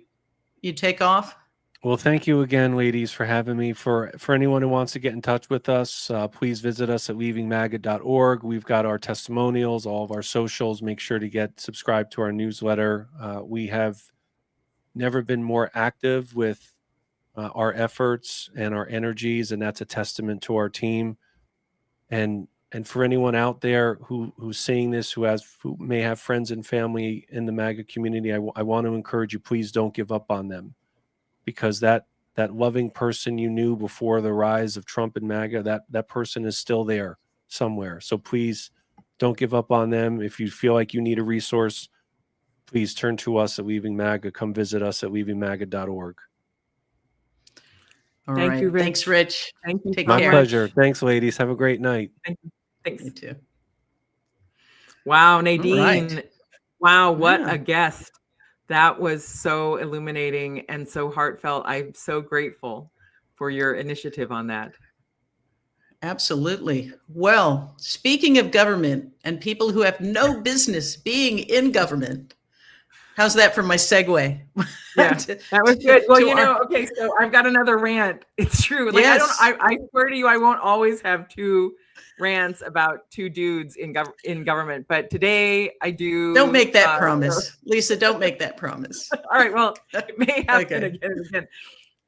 take off? Well, thank you again, ladies, for having me. For anyone who wants to get in touch with us, please visit us at leavingmaga.org. We've got our testimonials, all of our socials. Make sure to get subscribed to our newsletter. We have never been more active with our efforts and our energies, and that's a testament to our team. And for anyone out there who's seeing this, who may have friends and family in the MAGA community, I want to encourage you, please don't give up on them, because that loving person you knew before the rise of Trump and MAGA, that person is still there somewhere. So please don't give up on them. If you feel like you need a resource, please turn to us at Leaving MAGA. Come visit us at leavingmaga.org. All Thank right. you, Rich. Thanks, Rich. Thank you. Take My care. pleasure. Thanks, ladies. Have a great night. Thank you. Thanks. You too. Wow, Nadine. Right. Wow, what a guest. That was so illuminating and so heartfelt. I'm so grateful for your initiative on that. Absolutely. Well, speaking of government and people who have no business being in government, how's that for my segue? Yeah, that was good. Well, okay, so I've got another rant. It's true. Like, yes. I swear to you, I won't always have two rants about two dudes in government, but today I do. Don't make that promise, Lisa. Don't make that promise. All right. Well, it may happen Okay. again and again.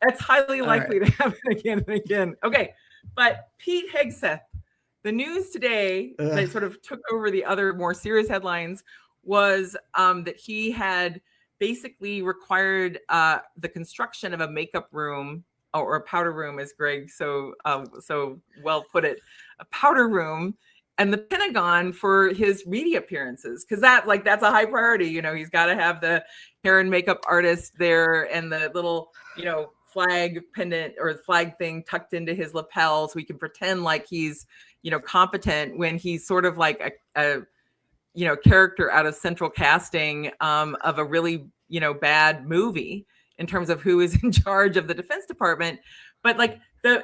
That's highly likely to happen again and again. Okay. But Pete Hegseth, the news today that sort of took over the other more serious headlines was that he had basically required the construction of a makeup room or a powder room, as Greg so well put it, a powder room, and the Pentagon for his media appearances, because that's a high priority. He's got to have the hair and makeup artist there and the little flag pendant or flag thing tucked into his lapel, so he can pretend like he's competent when he's sort of like a character out of central casting of a really bad movie in terms of who is in charge of the Defense Department. But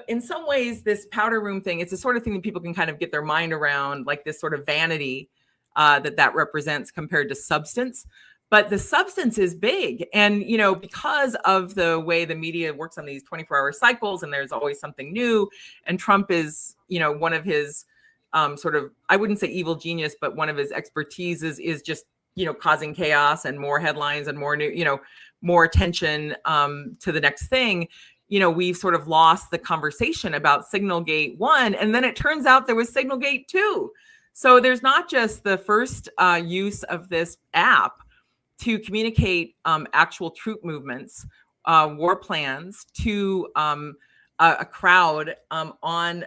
in some ways, this powder room thing, it's the sort of thing that people can kind of get their mind around, like this sort of vanity that represents compared to substance. But the substance is big. And, because of the way the media works on these 24-hour cycles, and there's always something new, and Trump is, one of his sort of, I wouldn't say evil genius, but one of his expertises is just, causing chaos and more headlines and more new, more attention to the next thing. We've sort of lost the conversation about Signalgate 1, and then it turns out there was Signalgate 2. So there's not just the first use of this app to communicate actual troop movements, war plans to a crowd on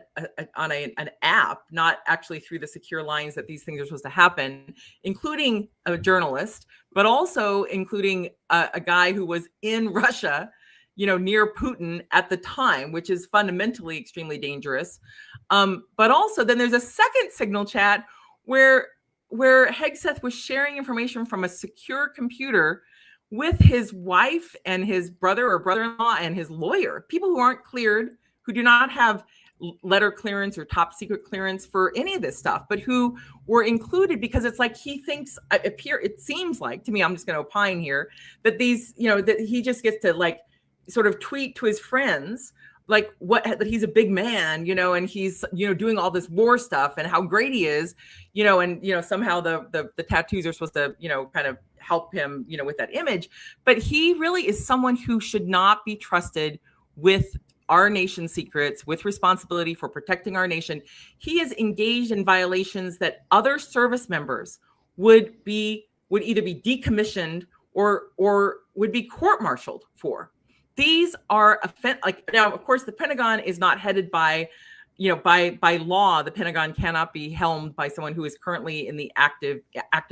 an app, not actually through the secure lines that these things are supposed to happen, including a journalist, but also including a guy who was in Russia, near Putin at the time, which is fundamentally extremely dangerous. But also then there's a second signal chat where Hegseth was sharing information from a secure computer with his wife and his brother or brother-in-law and his lawyer, people who aren't cleared, who do not have letter clearance or top secret clearance for any of this stuff, but who were included because it's like he thinks, it seems like to me, I'm just going to opine here, that these, that he just gets to sort of tweet to his friends that he's a big man, and he's, doing all this war stuff and how great he is, and, somehow the tattoos are supposed to, kind of help him, with that image. But he really is someone who should not be trusted with our nation's secrets, with responsibility for protecting our nation. He is engaged in violations that other service members would either be decommissioned or would be court-martialed for. These are now, of course, the Pentagon is not headed by, by law. The Pentagon cannot be helmed by someone who is currently in the active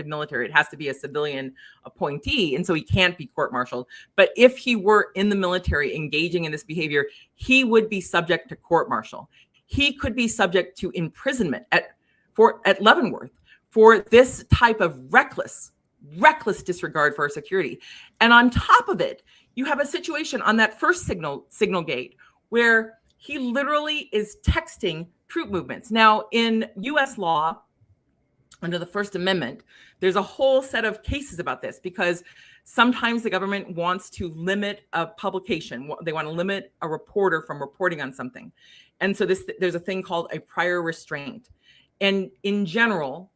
military. It has to be a civilian appointee, and so he can't be court-martialed. But if he were in the military engaging in this behavior, he would be subject to court-martial. He could be subject to imprisonment at Leavenworth for this type of reckless disregard for our security. And on top of it, you have a situation on that first signal gate where he literally is texting troop movements. Now, in U.S. law, under the First Amendment, there's a whole set of cases about this because sometimes the government wants to limit a publication. They want to limit a reporter from reporting on something. And so there's a thing called a prior restraint. And in general,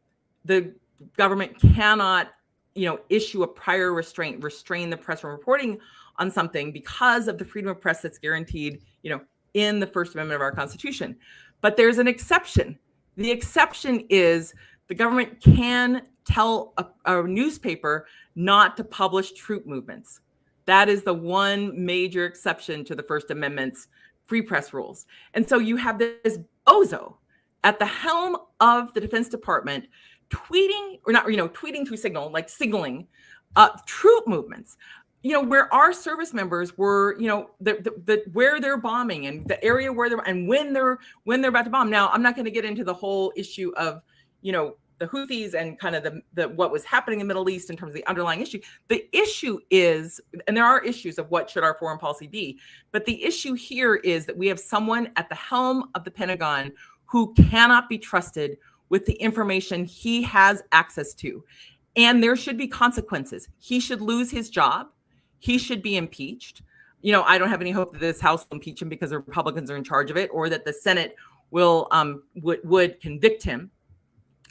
the government cannot, issue a prior restrain the press from reporting on something because of the freedom of press that's guaranteed, in the First Amendment of our Constitution. But there's an exception. The exception is the government can tell a newspaper not to publish troop movements. That is the one major exception to the First Amendment's free press rules. And so you have this bozo at the helm of the Defense Department tweeting, or not, tweeting through Signal, signaling troop movements, where our service members were, where they're bombing and the area where they're, and when they're about to bomb. Now, I'm not going to get into the whole issue of, the Houthis and kind of the what was happening in the Middle East in terms of the underlying issue. The issue is, and there are issues of what should our foreign policy be, but the issue here is that we have someone at the helm of the Pentagon who cannot be trusted with the information he has access to. And there should be consequences. He should lose his job. He should be impeached. I don't have any hope that this House will impeach him because the Republicans are in charge of it, or that the Senate would convict him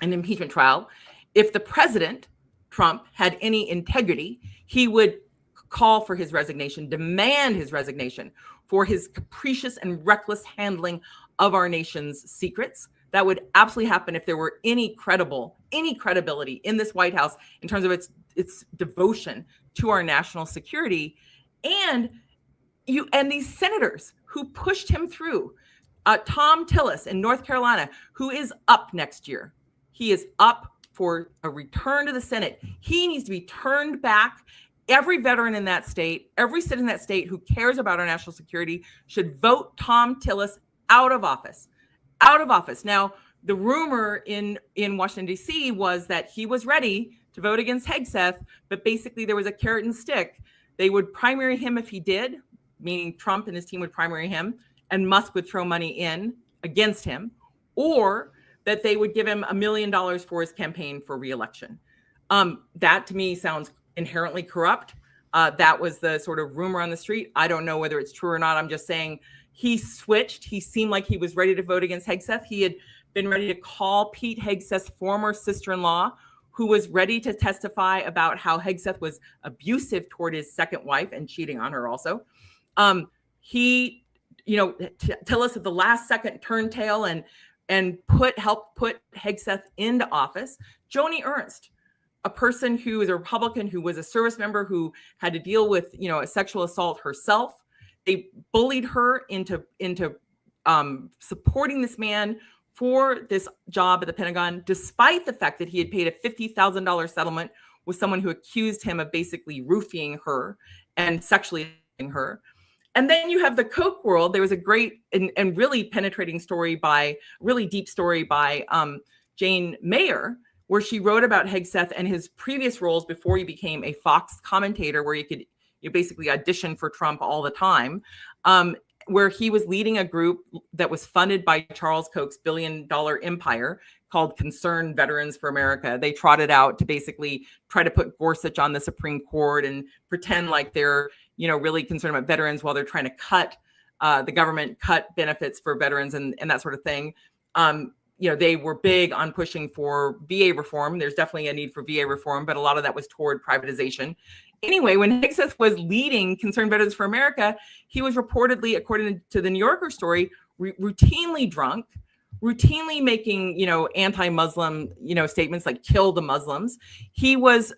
in an impeachment trial. If the president, Trump, had any integrity, he would call for his resignation, demand his resignation for his capricious and reckless handling of our nation's secrets. That would absolutely happen if there were any credibility in this White House in terms of its devotion to our national security. And these senators who pushed him through, Tom Tillis in North Carolina, who is up next year. He is up for a return to the Senate. He needs to be turned back. Every veteran in that state, every citizen in that state who cares about our national security should vote Tom Tillis out of office. Out of office. Now, the rumor in Washington, D.C. was that he was ready to vote against Hegseth, but basically there was a carrot and stick. They would primary him if he did, meaning Trump and his team would primary him, and Musk would throw money in against him, or that they would give him $1 million for his campaign for re-election. That to me sounds inherently corrupt. That was the sort of rumor on the street. I don't know whether it's true or not. I'm just saying he switched. He seemed like he was ready to vote against Hegseth. He had been ready to call Pete Hegseth's former sister-in-law, who was ready to testify about how Hegseth was abusive toward his second wife and cheating on her also. He, Tillis at the last second turned tail and helped put Hegseth into office. Joni Ernst, a person who is a Republican, who was a service member, who had to deal with, a sexual assault herself. They bullied her into supporting this man for this job at the Pentagon, despite the fact that he had paid a $50,000 settlement with someone who accused him of basically roofing her and sexually assaulting her. And then you have the Koch world. There was a great and really penetrating story really deep story by Jane Mayer, where she wrote about Hegseth and his previous roles before he became a Fox commentator, where you basically audition for Trump all the time, where he was leading a group that was funded by Charles Koch's billion-dollar empire called Concerned Veterans for America. They trotted out to basically try to put Gorsuch on the Supreme Court and pretend like they're really concerned about veterans while they're trying to cut the government cut benefits for veterans and that sort of thing. They were big on pushing for VA reform. There's definitely a need for VA reform, but a lot of that was toward privatization. Anyway, when Hegseth was leading Concerned Veterans for America, he was reportedly, according to the New Yorker story, routinely drunk, routinely making, anti-Muslim, statements like kill the Muslims. He was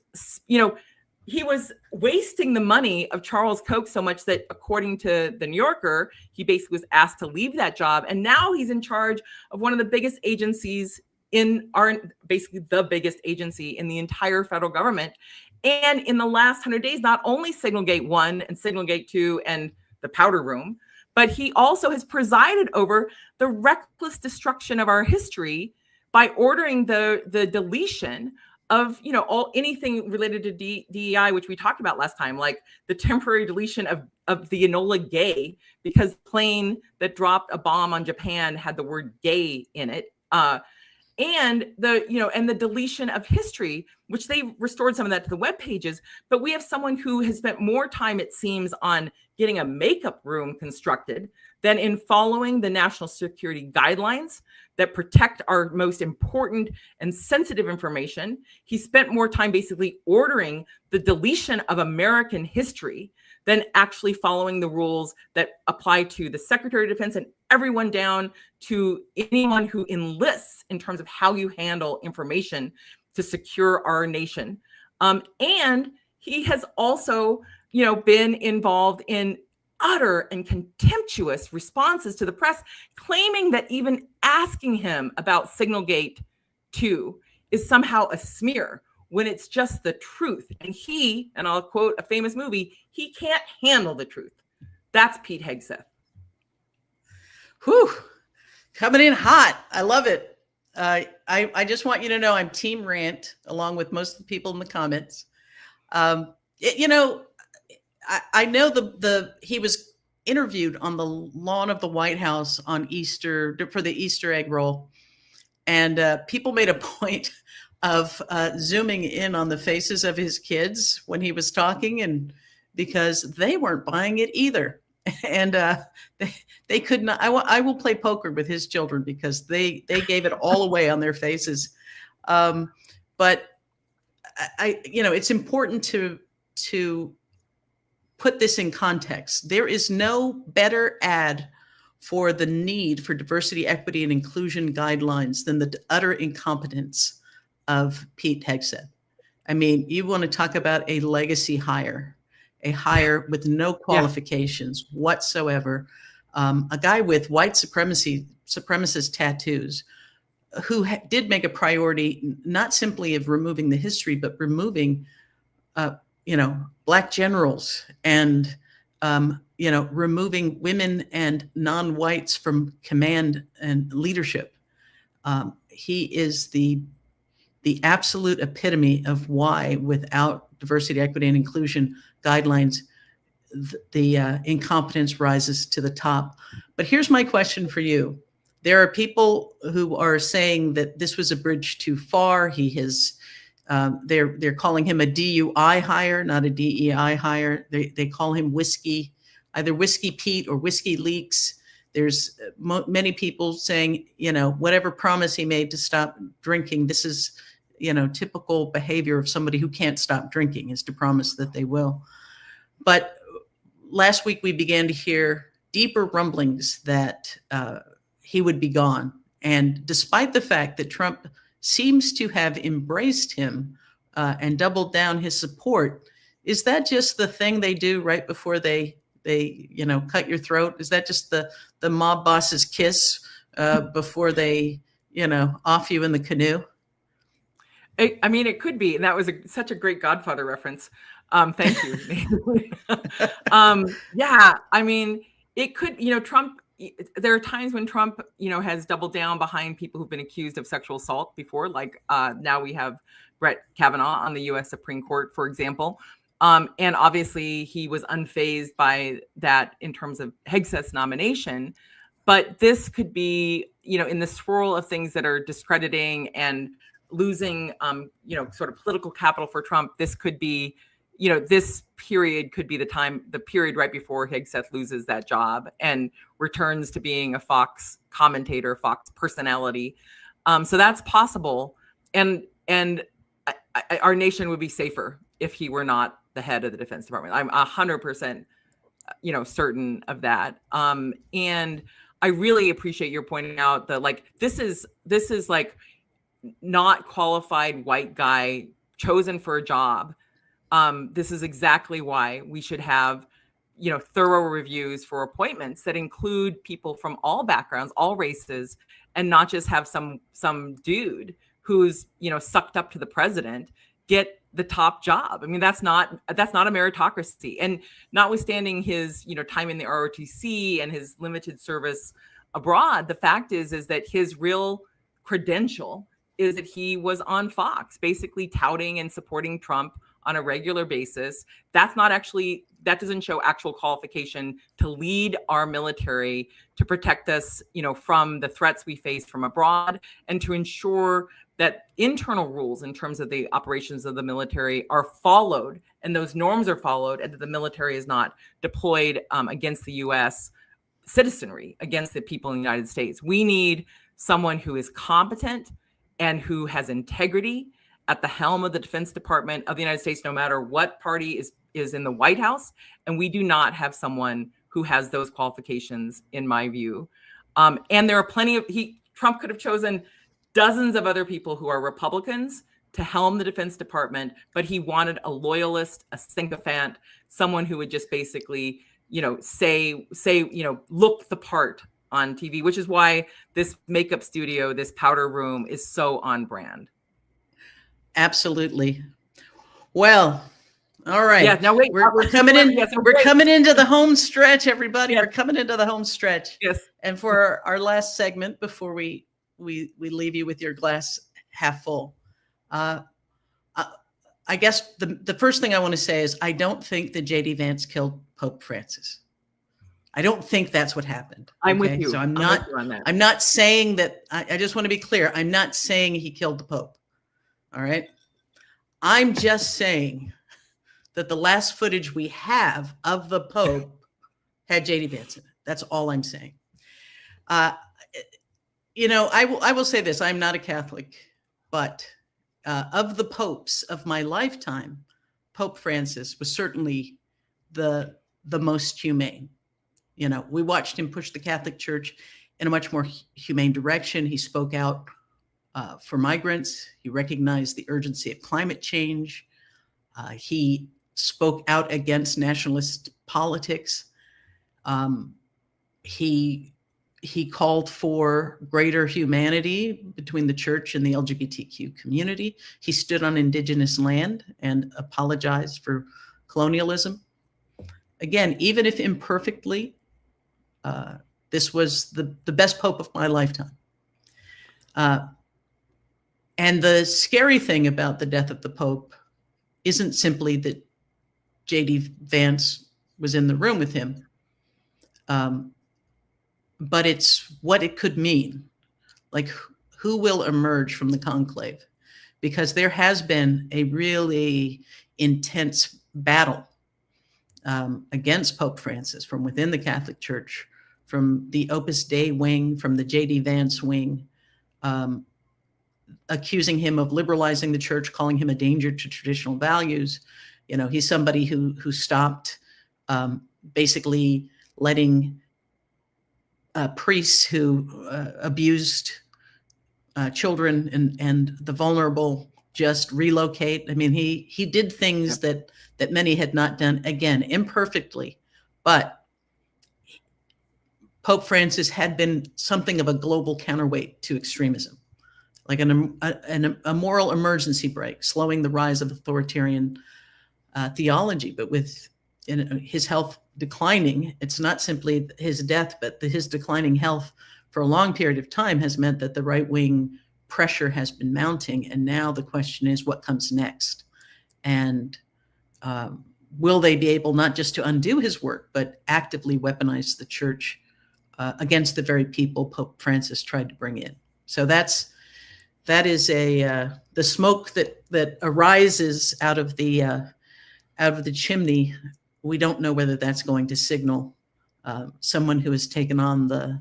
wasting the money of Charles Koch so much that, according to the New Yorker, he basically was asked to leave that job. And now he's in charge of one of the biggest agencies basically the biggest agency in the entire federal government. And in the last 100 days, not only Signalgate 1 and Signalgate 2 and the powder room, but he also has presided over the reckless destruction of our history by ordering the deletion of anything related to DEI, which we talked about last time, like the temporary deletion of the Enola Gay, because the plane that dropped a bomb on Japan had the word gay in it, and the deletion of history, which they restored some of that to the web pages. But we have someone who has spent more time, it seems, on getting a makeup room constructed than in following the national security guidelines that protect our most important and sensitive information. He spent more time basically ordering the deletion of American history than actually following the rules that apply to the Secretary of Defense and everyone down to anyone who enlists in terms of how you handle information to secure our nation. And he has also, been involved in utter and contemptuous responses to the press, claiming that even asking him about Signalgate 2 is somehow a smear, when it's just the truth. And I'll quote a famous movie, he can't handle the truth. That's Pete Hegseth. Whew, coming in hot. I love it. I just want you to know I'm team rant, along with most of the people in the comments. I know he was interviewed on the lawn of the White House on Easter for the Easter egg roll. And people made a point of zooming in on the faces of his kids when he was talking, and because they weren't buying it either. and they could not. I will play poker with his children because they gave it all away on their faces. But it's important to put this in context. There is no better ad for the need for diversity, equity, and inclusion guidelines than the utter incompetence of Pete Hegseth. I mean, you want to talk about a legacy hire, a hire with no qualifications whatsoever, a guy with white supremacist tattoos, who did make a priority not simply of removing the history, but removing, Black generals and, removing women and non-whites from command and leadership. He is the absolute epitome of why, without diversity, equity, and inclusion guidelines, the incompetence rises to the top. But here's my question for you. There are people who are saying that this was a bridge too far. He has, they're calling him a DUI hire, not a DEI hire. They call him either Whiskey Pete or Whiskey Leaks. There's many people saying, whatever promise he made to stop drinking, this is, typical behavior of somebody who can't stop drinking, is to promise that they will. But last week we began to hear deeper rumblings that he would be gone. And despite the fact that Trump seems to have embraced him and doubled down his support, is that just the thing they do right before they cut your throat? Is that just the mob boss's kiss before they, off you in the canoe? I mean, it could be. And that was such a great Godfather reference. Thank you. Yeah, I mean, it could, Trump, there are times when Trump, has doubled down behind people who've been accused of sexual assault before. Like now we have Brett Kavanaugh on the U.S. Supreme Court, for example. And obviously he was unfazed by that in terms of Hegseth's nomination. But this could be, in the swirl of things that are discrediting and losing, sort of political capital for Trump, this could be, this period could be the period right before Hegseth loses that job and returns to being a Fox commentator, Fox personality. So that's possible. And our nation would be safer if he were not the head of the Defense Department. I'm 100%, certain of that. And I really appreciate your pointing out that, this is like not qualified white guy chosen for a job. This is exactly why we should have, thorough reviews for appointments that include people from all backgrounds, all races, and not just have some dude who's, sucked up to the president get the top job. I mean, that's not a meritocracy. And notwithstanding his, time in the ROTC and his limited service abroad, the fact is that his real credential is that he was on Fox, basically touting and supporting Trump on a regular basis. That doesn't show actual qualification to lead our military, to protect us, from the threats we face from abroad, and to ensure that internal rules in terms of the operations of the military are followed, and those norms are followed, and that the military is not deployed against the U.S. citizenry, against the people in the United States. We need someone who is competent and who has integrity at the helm of the Defense Department of the United States, no matter what party is in the White House. And we do not have someone who has those qualifications, in my view. And there are plenty of, Trump could have chosen dozens of other people who are Republicans to helm the Defense Department, but he wanted a loyalist, a sycophant, someone who would just basically, say, look the part on TV, which is why this makeup studio, this powder room, is so on brand. Absolutely. Well, all right. Yeah. Now wait, we're coming in. Yes, we're coming into the home stretch, everybody. Yes. We're coming into the home stretch. Yes. And for our last segment, before we leave you with your glass half full, I guess the first thing I want to say is I don't think that J.D. Vance killed Pope Francis. I don't think that's what happened. I'm with you. So I'm with you on that. I'm not saying that. I just want to be clear. I'm not saying he killed the Pope. All right. I'm just saying that the last footage we have of the Pope had J.D. Vance in it. That's all I'm saying. I will say this. I'm not a Catholic, but of the popes of my lifetime, Pope Francis was certainly the most humane. We watched him push the Catholic Church in a much more humane direction. He spoke out for migrants. He recognized the urgency of climate change. He spoke out against nationalist politics. He called for greater humanity between the church and the LGBTQ community. He stood on indigenous land and apologized for colonialism. Again, even if imperfectly, this was the best pope of my lifetime. And the scary thing about the death of the pope isn't simply that J.D. Vance was in the room with him, but it's what it could mean. Like, who will emerge from the conclave? Because there has been a really intense battle against Pope Francis from within the Catholic Church, from the Opus Dei wing, from the J.D. Vance wing, accusing him of liberalizing the church, calling him a danger to traditional values. He's somebody who stopped basically letting priests who abused children and the vulnerable just relocate. I mean, he did things that many had not done, again, imperfectly, but Pope Francis had been something of a global counterweight to extremism, like a moral emergency brake, slowing the rise of authoritarian theology. But with his health declining, it's not simply his death, but his declining health for a long period of time has meant that the right-wing pressure has been mounting. And now the question is, what comes next? And will they be able not just to undo his work, but actively weaponize the church against the very people Pope Francis tried to bring in? So that is the smoke that arises out of the chimney. We don't know whether that's going to signal someone who has taken on the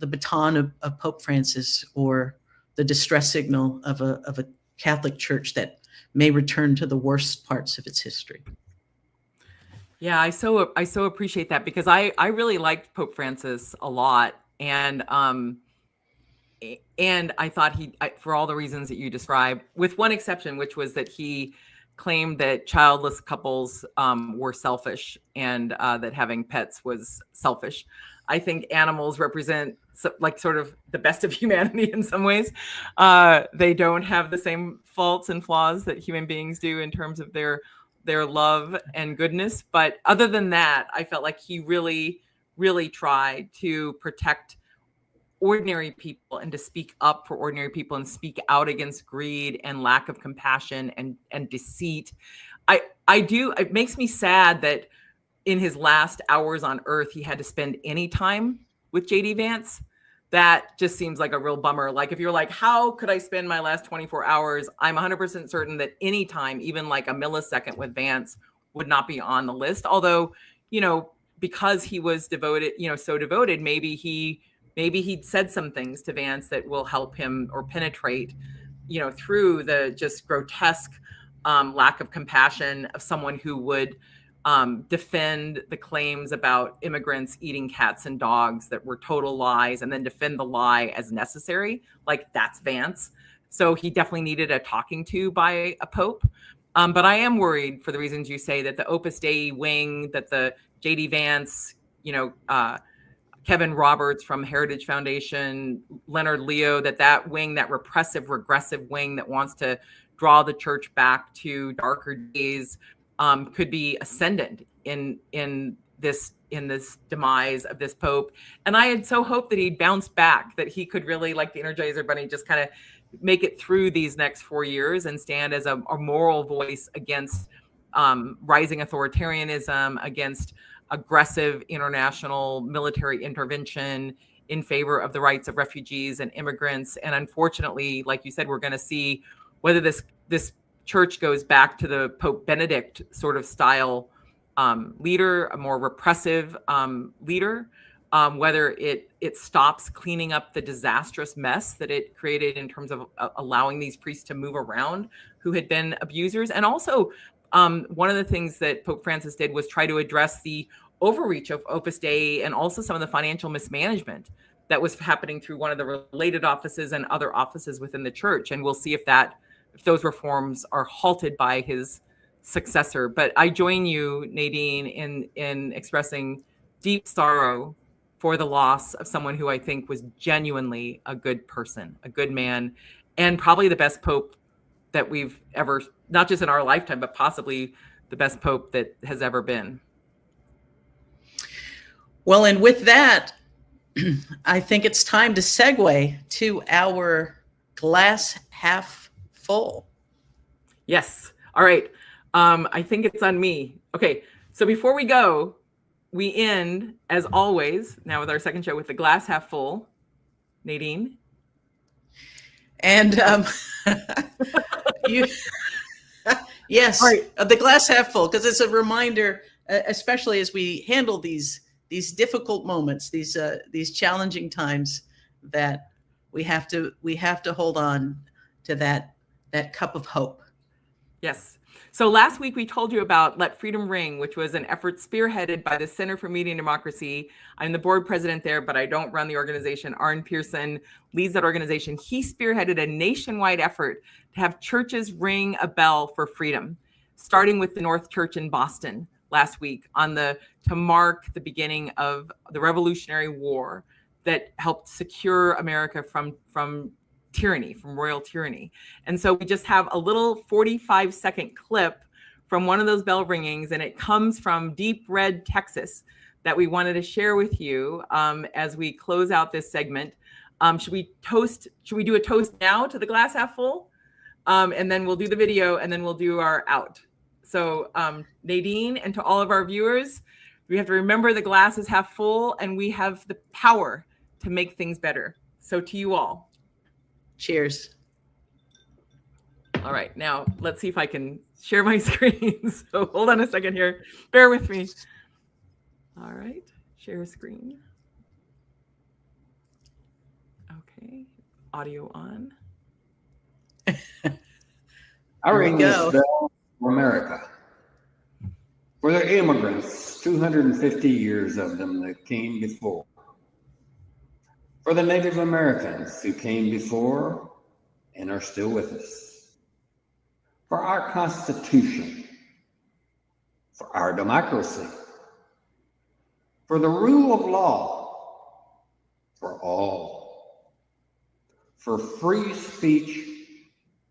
baton of Pope Francis, or the distress signal of a Catholic Church that may return to the worst parts of its history. Yeah, I so appreciate that, because I really liked Pope Francis a lot, and I thought for all the reasons that you described, with one exception, which was that he claimed that childless couples were selfish, and that having pets was selfish. I think animals represent sort of the best of humanity in some ways. They don't have the same faults and flaws that human beings do in terms of their love and goodness. But other than that, I felt like he really, really tried to protect ordinary people and to speak up for ordinary people and speak out against greed and lack of compassion and deceit. It makes me sad that in his last hours on earth, he had to spend any time with J.D. Vance. That just seems like a real bummer. Like, if you're like, how could I spend my last 24 hours? I'm 100% certain that any time, even like a millisecond with Vance, would not be on the list. Although, because he was devoted, so devoted, maybe he'd said some things to Vance that will help him or penetrate, through the just grotesque lack of compassion of someone who would defend the claims about immigrants eating cats and dogs that were total lies, and then defend the lie as necessary. Like, that's Vance. So he definitely needed a talking to by a pope. But I am worried, for the reasons you say, that the Opus Dei wing, that the J.D. Vance, Kevin Roberts from Heritage Foundation, Leonard Leo, that wing, that repressive, regressive wing that wants to draw the church back to darker days, could be ascendant in this demise of this pope. And I had so hoped that he'd bounce back, that he could really, like the Energizer Bunny, just kind of make it through these next 4 years and stand as a moral voice against rising authoritarianism, against aggressive international military intervention in favor of the rights of refugees and immigrants. And unfortunately, like you said, we're going to see whether this church goes back to the Pope Benedict sort of style leader, a more repressive leader, whether it stops cleaning up the disastrous mess that it created in terms of allowing these priests to move around who had been abusers. And also, one of the things that Pope Francis did was try to address the overreach of Opus Dei and also some of the financial mismanagement that was happening through one of the related offices and other offices within the church. And we'll see if those reforms are halted by his successor. But I join you, Nadine, in expressing deep sorrow for the loss of someone who I think was genuinely a good person, a good man, and probably the best pope that we've ever, not just in our lifetime, but possibly the best pope that has ever been. Well, and with that, I think it's time to segue to our glass half full. Yes. All right. I think it's on me. Okay. So before we go, we end, as always, now with our second show with the glass half full. Nadine? And yes, right. The glass half full, because it's a reminder, especially as we handle these difficult moments, these challenging times, that we have to hold on to that cup of hope. Yes. So last week we told you about Let Freedom Ring, which was an effort spearheaded by the Center for Media and Democracy. I'm the board president there, but I don't run the organization. Arne Pearson leads that organization. He spearheaded a nationwide effort to have churches ring a bell for freedom, starting with the North Church in Boston last week to mark the beginning of the Revolutionary War that helped secure America from tyranny, from royal tyranny. And so we just have a little 45-second clip from one of those bell ringings, and it comes from Deep Red, Texas, that we wanted to share with you as we close out this segment. Should we do a toast now to the glass half full? And then we'll do the video, and then we'll do our out. So Nadine, and to all of our viewers, we have to remember the glass is half full, and we have the power to make things better. So to you all. Cheers. All right, now let's see if I can share my screen. So hold on a second here. Bear with me. All right, share screen. Okay, audio on. I ring this bell for America. For the immigrants, 250 years of them that came before. For the Native Americans who came before and are still with us. For our Constitution. For our democracy. For the rule of law. For all. For free speech.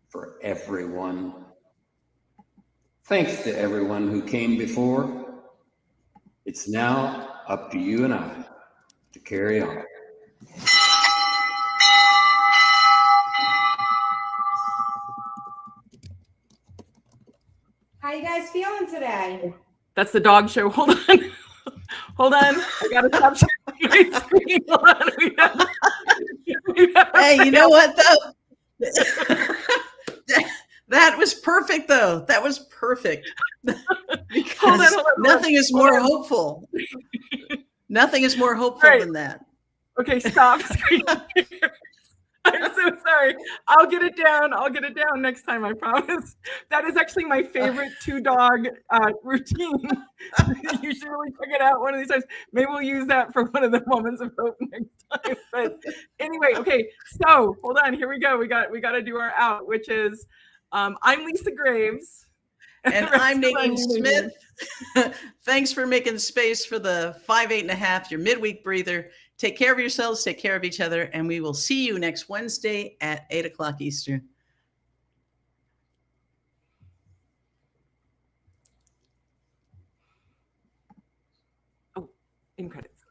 For everyone. Thanks to everyone who came before. It's now up to you and I to carry on. How you guys feeling today? That's the dog show. Hold on. Hold on. I gotta stop sharing my screen. Hold on. Hey, you know what though? That was perfect though. That was perfect. Because hold on, nothing is more hopeful. Nothing is more hopeful than that. Okay, stop screen. I'm so sorry. I'll get it down. I'll get it down next time, I promise. That is actually my favorite 2-dog routine. You should really check it out one of these times. Maybe we'll use that for one of the moments of hope next time. But anyway, okay. So hold on. Here we go. We got to do our out, which is I'm Lisa Graves. And I'm Nadine Smith. Thanks for making space for the 5, 8 1/2, your midweek breather. Take care of yourselves, take care of each other, and we will see you next Wednesday at 8 o'clock Eastern. Oh, in credits.